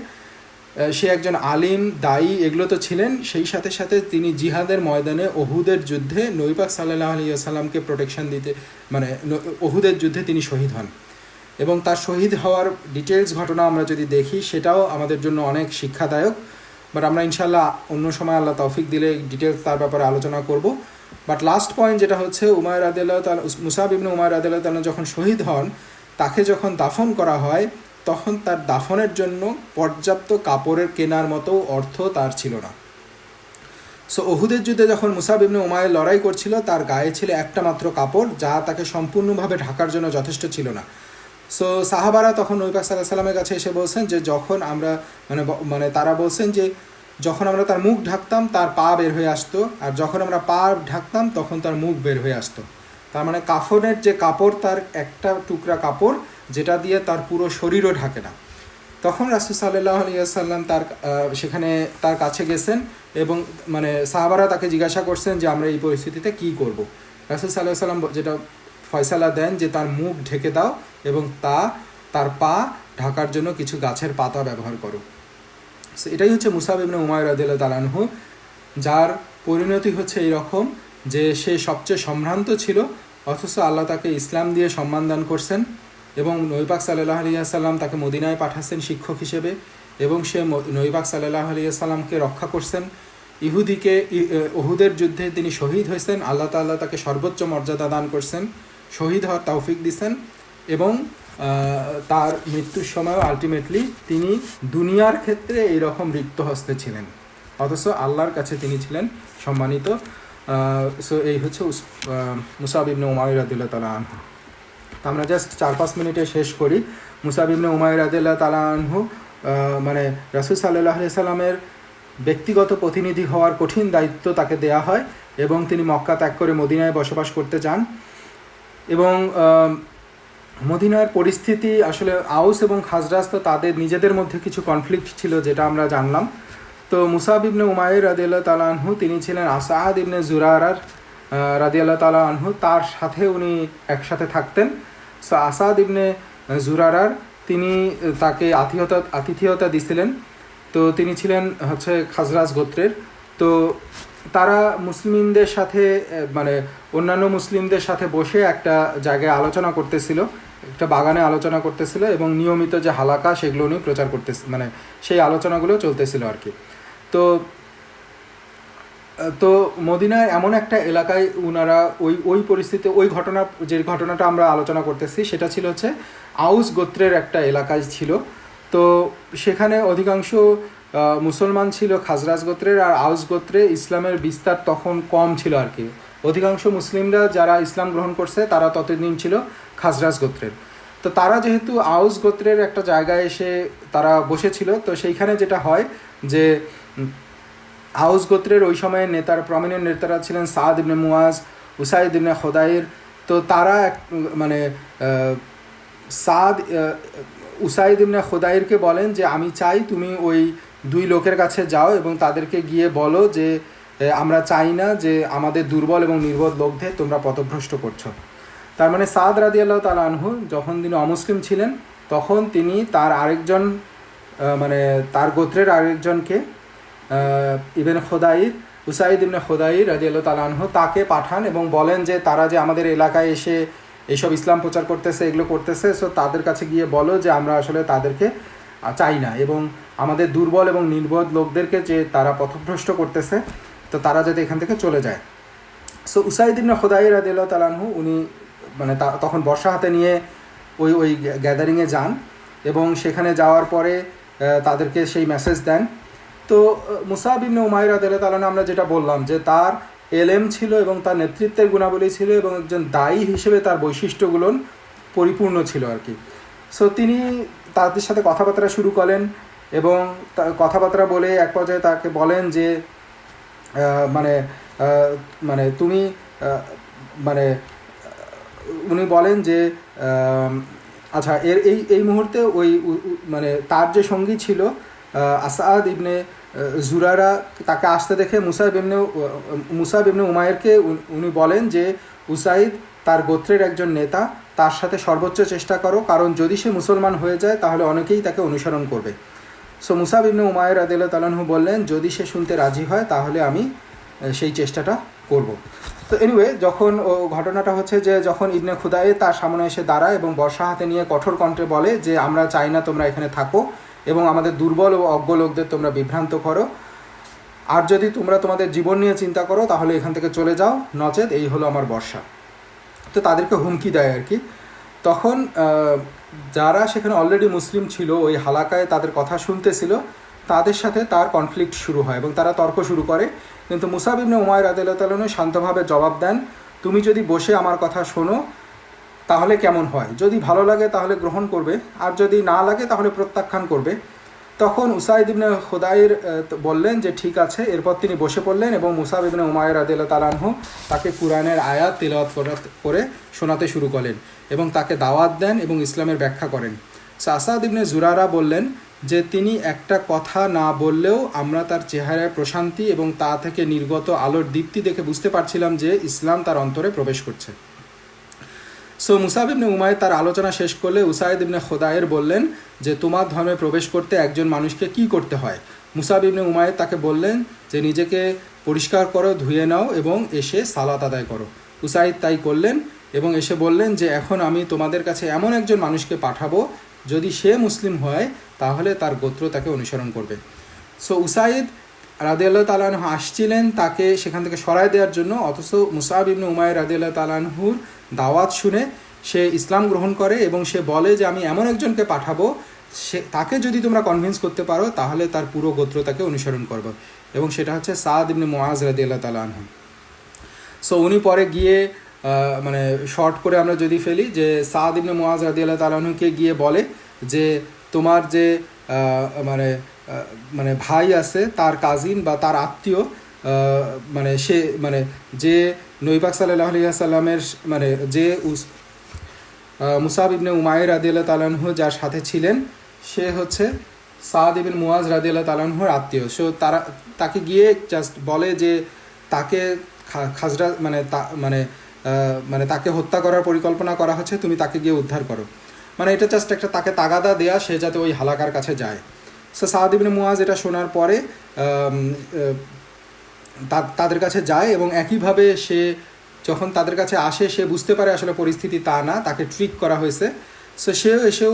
Speaker 1: সে একজন আলিম, দায়ী, এগুলো তো ছিলেন, সেই সাথে সাথে তিনি জিহাদের ময়দানে ওহুদের যুদ্ধে নবী পাক সাল্লাল্লাহু আলাইহি ওয়াসাল্লামকে প্রোটেকশন দিতে, মানে ওহুদের যুদ্ধে তিনি শহীদ হন, এবং তার শহীদ হওয়ার ডিটেলস ঘটনা আমরা যদি দেখি সেটাও আমাদের জন্য অনেক শিক্ষাদায়ক। বাট আমরা ইনশাল্লাহ অন্য সময় আল্লাহ তৌফিক দিলে ডিটেলস তার ব্যাপারে আলোচনা করব। বাট লাস্ট পয়েন্ট যেটা হচ্ছে উমাইর রাদিয়াল্লাহু তাআলা, মুসআব ইবনে উমাইর রাদিয়াল্লাহু তাআলা যখন শহীদ হন, তাকে যখন দাফন করা হয় তখন তার দাফনের জন্য পর্যাপ্ত কাপড়ের কেনার মতো অর্থ তার ছিল না। সো ওহুদের যুদ্ধে যখন মুসআব ইবনে উমাইর লড়াই করছিল, তার গায়ে ছিল একটা মাত্র কাপড়, যা তাকে সম্পূর্ণভাবে ঢাকার জন্য যথেষ্ট ছিল না। সো সাহাবারা তখন নবী পাক সাল্লাল্লাহু আলাইহি সাল্লামের কাছে এসে বলছেন যে যখন আমরা মানে তারা বলছেন যে যখন আমরা তার মুখ ঢাকতাম তার পা বের হয়ে আসতো, আর যখন আমরা পা ঢাকতাম তখন তার মুখ বের হয়ে আসতো। তার মানে কাফনের যে কাপড়, তার একটা টুকরা কাপড় যেটা দিয়ে তার পুরো শরীরও ঢাকে না। তখন রাসূল সাল্লাল্লাহু আলাইহি ওয়াসাল্লাম সেখানে তার কাছে গেছেন, এবং মানে সাহাবারা তাকে জিজ্ঞাসা করছেন যে আমরা এই পরিস্থিতিতে কী করব। রাসূল সাল্লাল্লাহু আলাইহি ওয়াসাল্লাম যেটা ফয়সালা দেন যে তার মুখ ঢেকে দাও এবং তার পা ঢাকার জন্য কিছু গাছের পাতা ব্যবহার করো। সো এটাই হচ্ছে মুসাব ইবনে উমাইর রাদিয়াল্লাহু তাআলা আনহু, যার পরিণতি হচ্ছে এইরকম যে সে সবচেয়ে সম্ভ্রান্ত ছিল, অথচ আল্লাহ তাকে ইসলাম দিয়ে সম্মান দান করছেন এবং নবী পাক সাল্লাল্লাহু আলাইহি ওয়াসাল্লাম তাকে মদিনায় পাঠাচ্ছেন শিক্ষক হিসেবে, এবং সে নবী পাক সাল্লাল্লাহু আলাইহি ওয়াসাল্লামকে রক্ষা করছেন। উহুদের যুদ্ধে তিনি শহীদ হয়েছেন, আল্লাহ তাআলা তাকে সর্বোচ্চ মর্যাদা দান করছেন, শহীদ হওয়ার তৌফিক দিছেন, এবং তার মৃত্যুর সময়ও আলটিমেটলি তিনি দুনিয়ার ক্ষেত্রে এইরকম রিক্ত হস্তে ছিলেন, অথচ আল্লাহর কাছে তিনি ছিলেন সম্মানিত। সো এই হচ্ছে মুসাব ইবনে উমাইর রাদিয়াল্লাহু তাআলা আনহু। তো আমরা জাস্ট 4-5 মিনিটে শেষ করি। মুসাব ইবনে উমাইর রাদিয়াল্লাহু তাআলা আনহু মানে রাসূল সাল্লাল্লাহু আলাইহি সাল্লামের ব্যক্তিগত প্রতিনিধি হওয়ার কঠিন দায়িত্ব তাকে দেয়া হয় এবং তিনি মক্কা ত্যাগ করে মদিনায় বসবাস করতে যান। এবং মদিনার পরিস্থিতি আসলে আউস এবং খাজরাজ তো তাদের নিজেদের মধ্যে কিছু কনফ্লিক্ট ছিল, যেটা আমরা জানলাম। তো মুসাব ইবনে উমাইর রাদিয়াল্লাহু তাআলা আনহু তিনি ছিলেন আসাদ ইবনে জুরারার রাদিয়াল্লাহু তাআলা আনহু, তার সাথে উনি একসাথে থাকতেন। সো আসাদ ইবনে জুরারার তিনি তাকে আতিথেয়তা দিছিলেন। তো তিনি ছিলেন হচ্ছে খাজরাজ গোত্রের। তো তারা মুসলিমদের সাথে মানে অন্যান্য মুসলিমদের সাথে বসে একটা জায়গায় আলোচনা করতেছিল, একটা বাগানে আলোচনা করতেছিল, এবং নিয়মিত যে হালাকা সেগুলো উনি প্রচার করতেছিল, মানে সেই আলোচনাগুলো চলতেছিল আর কি। তো মদিনায় এমন একটা এলাকায় ওনারা ওই পরিস্থিতি, ওই যে ঘটনাটা আমরা আলোচনা করতেছি সেটা ছিল হচ্ছে আউস গোত্রের একটা এলাকায় ছিল। তো সেখানে অধিকাংশ মুসলমান ছিল খাজরাজ গোত্রের, আর আউস গোত্রে ইসলামের বিস্তার তখন কম ছিল আর কি। অধিকাংশ মুসলিমরা যারা ইসলাম গ্রহণ করছে তারা ততদিন ছিল খাজরাজ গোত্রের। তো তারা যেহেতু আউস গোত্রের একটা জায়গায় এসে তারা বসেছিল, তো সেইখানে যেটা হয় যে আউস গোত্রের ওই সময়ের প্রমিনেন্ট নেতারা ছিলেন সাদ ইবনে মুয়াজ, উসাইদ ইবনে খুদাইর। তো তারা মানে উসাইদ ইবনে খুদাইরকে বলেন যে আমি চাই তুমি ওই 2 লোকের কাছে যাও এবং তাদেরকে গিয়ে বলো যে আমরা চাই না যে আমাদের দুর্বল এবং নির্বোধ লোকদের তোমরা পথভ্রষ্ট করছো। তার মানে সাদ রাদিয়াল্লাহু তাআলা আনহু যখন তিনি অমুসলিম ছিলেন, তখন তিনি তার আরেকজন মানে তার গোত্রের আরেকজনকে ইবনে খুদাইর, উসাইদ ইবনে খুদাইর রাদিয়াল্লাহু তাআলা আনহু তাকে পাঠান এবং বলেন যে তারা যে আমাদের এলাকায় এসে এইসব ইসলাম প্রচার করতেছে, এগুলো করতেছে, সো তাদের কাছে গিয়ে বলো যে আমরা আসলে তাদেরকে চাই না, এবং আমাদের দুর্বল এবং নির্বোধ লোকদেরকে যে তারা পথভ্রষ্ট করতেছে, তো তারা যাতে এখান থেকে চলে যায়। সো উসাইদ ইবনে খুদাইর রাদিয়াল্লাহু তাআলা আনহু উনি মানে তখন বর্ষা হাতে নিয়ে ওই গ্যাদারিংয়ে যান এবং সেখানে যাওয়ার পরে তাদেরকে সেই মেসেজ দেন। তো মুসাব ইবনে উমাইর রাদিয়াল্লাহু তাআলা আমরা যেটা বললাম যে তার এলেম ছিল এবং তার নেতৃত্বের গুণাবলী ছিল এবং একজন দায়ী হিসেবে তার বৈশিষ্ট্যগুলো পরিপূর্ণ ছিল আর কি। সো তিনি তাদের সাথে কথাবার্তা শুরু করেন এবং কথাবার্তা বলে এক পর্যায়ে তাকে বলেন যে মানে তুমি মানে উনি বলেন যে আচ্ছা এই মুহূর্তে ওই মানে তার যে সঙ্গী ছিল আসাদ ইবনে জুরারা তাকে আসতে দেখে মুসাব ইবনে উমাইরকে উনি বলেন যে উসাইদ তার গোত্রের একজন নেতা, তার সাথে সর্বোচ্চ চেষ্টা করো, কারণ যদি সে মুসলমান হয়ে যায় তাহলে অনেকেই তাকে অনুসরণ করবে। সো মুসাব ইবনে উমাইর রাদিয়াল্লাহু তাআলা আনহু বললেন যদি সে শুনতে রাজি হয় তাহলে আমি সেই চেষ্টাটা করব। তো এনিওয়ে যখন ঘটনাটা হচ্ছে যে যখন ইবনে খুদাইর তার সামনে এসে দাঁড়ায় এবং বর্ষা হাতে নিয়ে কঠোর কণ্ঠে বলে যে আমরা চাই না তোমরা এখানে থাকো এবং আমাদের দুর্বল ও অজ্ঞ লোকদের তোমরা বিভ্রান্ত করো, আর যদি তোমরা তোমাদের জীবন নিয়ে চিন্তা করো তাহলে এখান থেকে চলে যাও, নচেত এই হলো আমার বর্ষা। তো তাদেরকে হুমকি দেয় আর কি। তখন যারা সেখানে অলরেডি মুসলিম ছিল ওই হালাকায় তাদের কথা শুনতেছিল, তাদের সাথে তার কনফ্লিক্ট শুরু হয় এবং তারা তর্ক শুরু করে। কিন্তু মুসাব ইবনে উমাইর রাদিয়াল্লাহু তাআলা আনহু শান্তভাবে জবাব দেন, তুমি যদি বসে আমার কথা শোনো তাহলে কেমন হয়, যদি ভালো লাগে তাহলে গ্রহণ করবে, আর যদি না লাগে তাহলে প্রত্যাখ্যান করবে। তখন উসাইদ ইবনে খুদাইর বললেন যে ঠিক আছে। এরপর তিনি বসে পড়লেন এবং মুসাব ইবনে উমাইর রাদিয়াল্লাহু তাআলা আনহু তাকে কুরআনের আয়াত তিলাওয়াত করে শোনাতে শুরু করেন এবং তাকে দাওয়াত দেন এবং ইসলামের ব্যাখ্যা করেন। আসাদ ইবনে জুরারা বললেন যে তিনি একটা কথা না বললেও আমরা তার চেহারায় প্রশান্তি এবং তা থেকে নির্গত আলোর দীপ্তি দেখে বুঝতে পারছিলাম যে ইসলাম তার অন্তরে প্রবেশ করছে। সো মুসাব ইবনে উমাইর তার আলোচনা শেষ করলে উসাইদ ইবনে খোদায়ের বললেন যে তোমার ধর্মে প্রবেশ করতে একজন মানুষকে কি করতে হয়। মুসাব ইবনে উমাইর তাকে বললেন যে নিজেকে পরিষ্কার করো, ধুয়ে নাও এবং এসে সালাত আদায় করো। উসাইদ তাই করলেন এবং এসে বললেন যে এখন আমি তোমাদের কাছে এমন একজন মানুষকে পাঠাবো, যদি সে মুসলিম হয় তাহলে তার গোত্র তাকে অনুসরণ করবে। সো উসাইদ রাদিয়াল্লাহু তাআলা আনহু আসছিলেন তাকে সেখান থেকে সরায় দেওয়ার জন্য, অথচ মুসাব ইবনে উমাইর রাদিয়াল্লাহু তাআলা আনহুর দাওয়াত শুনে সে ইসলাম গ্রহণ করে এবং সে বলে যে আমি এমন একজনকে পাঠাবো, সে তাকে যদি তোমরা কনভিন্স করতে পারো তাহলে তার পুরো গোত্র তাকে অনুসরণ করবে, এবং সেটা হচ্ছে সাদ ইবনে মুআজ রাদিয়াল্লাহু তাআলা আনহু। সো উনি পরে গিয়ে মানে শর্ট করে আমরা যদি ফেলি যে সাদ ইবনে মুআজ রাদিয়াল্লাহু তাআলা আনহুকে গিয়ে বলে যে তোমার যে মানে মানে ভাই আছে, তার কাজিন বা তার আত্মীয়, মানে সে মানে যে নবী পাক সাল্লাল্লাহু আলাইহি ওয়াসাল্লামের মানে যে মুসাব ইবনে উমাইর রাদিয়াল্লাহু তাআলা আনহু যার সাথে ছিলেন সে হচ্ছে সাদ ইবনে মুআজ রাদিয়াল্লাহু তাআলা আনহুর আত্মীয়। সো তাকে গিয়ে জাস্ট বলে যে তাকে খাজরা মানে মানে তাকে হত্যা করার পরিকল্পনা করা হচ্ছে, তুমি তাকে গিয়ে উদ্ধার করো। মানে এটা জাস্ট একটা তাকে তাগাদা দেয়া, সে যাতে ওই হালাকার কাছে যায়। সো সাদ ইবনে মুআজ এটা শোনার পরে তাদের কাছে যায় এবং একইভাবে সে যখন তাদের কাছে আসে সে বুঝতে পারে আসলে পরিস্থিতি তা না, তাকে ট্রিক করা হয়েছে। সো সেও এসেও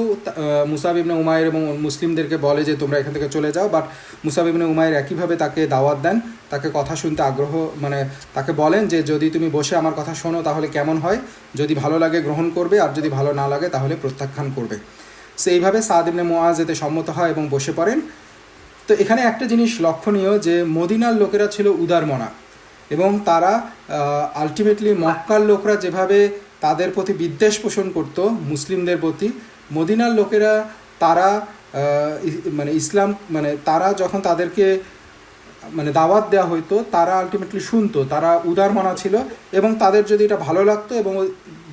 Speaker 1: মুসাব ইবনে উমাইর এবং মুসলিমদেরকে বলে যে তোমরা এখান থেকে চলে যাও, বাট মুসাব ইবনে উমাইর একইভাবে তাকে দাওয়াত দেন, তাকে কথা শুনতে আগ্রহ মানে তাকে বলেন যে যদি তুমি বসে আমার কথা শোনো তাহলে কেমন হয়, যদি ভালো লাগে গ্রহণ করবে, আর যদি ভালো না লাগে তাহলে প্রত্যাখ্যান করবে। সো এইভাবে সাদ ইবনে মুআজ এতে সম্মত হয় এবং বসে পড়েন। তো এখানে একটা জিনিস লক্ষণীয় যে মদিনার লোকেরা ছিল উদারমনা এবং তারা আলটিমেটলি মক্কার লোকরা যেভাবে তাদের প্রতি বিদ্বেষ পোষণ করত মুসলিমদের প্রতি, মদিনার লোকেরা তারা মানে ইসলাম মানে তারা যখন তাদেরকে মানে দাওয়াত দেওয়া হইতো তারা আলটিমেটলি শুনতো, তারা উদারমনা ছিল এবং তাদের যদি এটা ভালো লাগতো এবং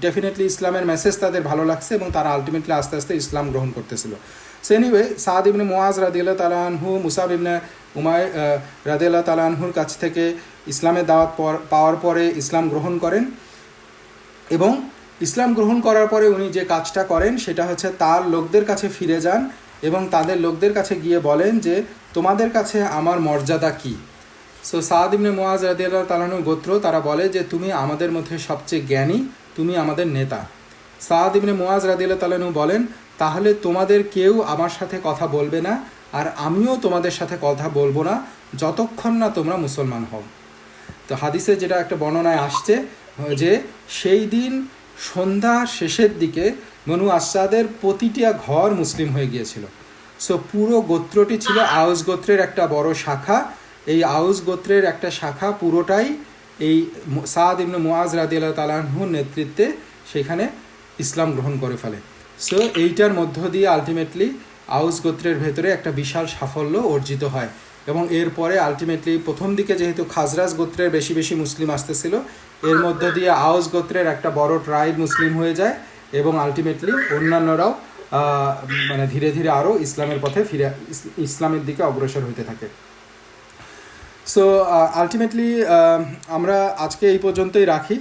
Speaker 1: ডেফিনেটলি ইসলামের মেসেজ তাদের ভালো লাগছে এবং তারা আলটিমেটলি আস্তে আস্তে ইসলাম গ্রহণ করতেছিল। সো এনিওয়ে সাদ ইবনে মুআজ রাদিয়াল্লাহু তাআলা আনহু মুসাব ইবনে উমাইর রাদিয়াল্লাহু তাআলা আনহুর কাছ থেকে ইসলামের দাওয়াত পাওয়ার পরে ইসলাম গ্রহণ করেন এবং ইসলাম গ্রহণ করার পরে উনি যে কাজটা করেন সেটা হচ্ছে তার লোকদের কাছে ফিরে যান এবং তাদের লোকদের কাছে গিয়ে বলেন যে তোমাদের কাছে আমার মর্যাদা কী। সো সাদ ইবনে মুআজ রাদিয়াল্লাহু তাআলা আনহু গোত্র তারা বলে যে তুমি আমাদের মধ্যে সবচেয়ে জ্ঞানী, তুমি আমাদের নেতা। সাদ ইবনে মুআজ রাদিয়াল্লাহু তাআলা আনহু বলেন তাহলে তোমাদের কেউ আমার সাথে কথা বলবে না আর আমিও তোমাদের সাথে কথা বলবো না যতক্ষণ না তোমরা মুসলমান হও। তো হাদিসে যেটা একটা বর্ণনায় আসছে যে সেই দিন সন্ধ্যা শেষের দিকে বনু আসাদের প্রতিটা ঘর মুসলিম হয়ে গিয়েছিল। সো পুরো গোত্রটি ছিল আউস গোত্রের একটা বড় শাখা, এই আউস গোত্রের একটা শাখা পুরোটাই এই সাদ ইবনে মুআজ রাদিয়াল্লাহু তাআলা আনহুর নেতৃত্বে সেখানে ইসলাম গ্রহণ করে ফেলে। সো এইটার মধ্য দিয়ে আলটিমেটলি আউস গোত্রের ভেতরে একটা বিশাল সাফল্য অর্জিত হয় এবং এরপরে আলটিমেটলি প্রথম দিকে যেহেতু খাজরাজ গোত্রের বেশি বেশি মুসলিম আসতেছিল, এর মধ্য দিয়ে আউস গোত্রের একটা বড় ট্রাইব মুসলিম হয়ে যায় এবং আলটিমেটলি অন্যান্যরাও মানে ধীরে ধীরে আরও ইসলামের পথে ফিরে ইসলামের দিকে অগ্রসর হতে থাকে। সো আলটিমেটলি আমরা আজকে এই পর্যন্তই রাখি।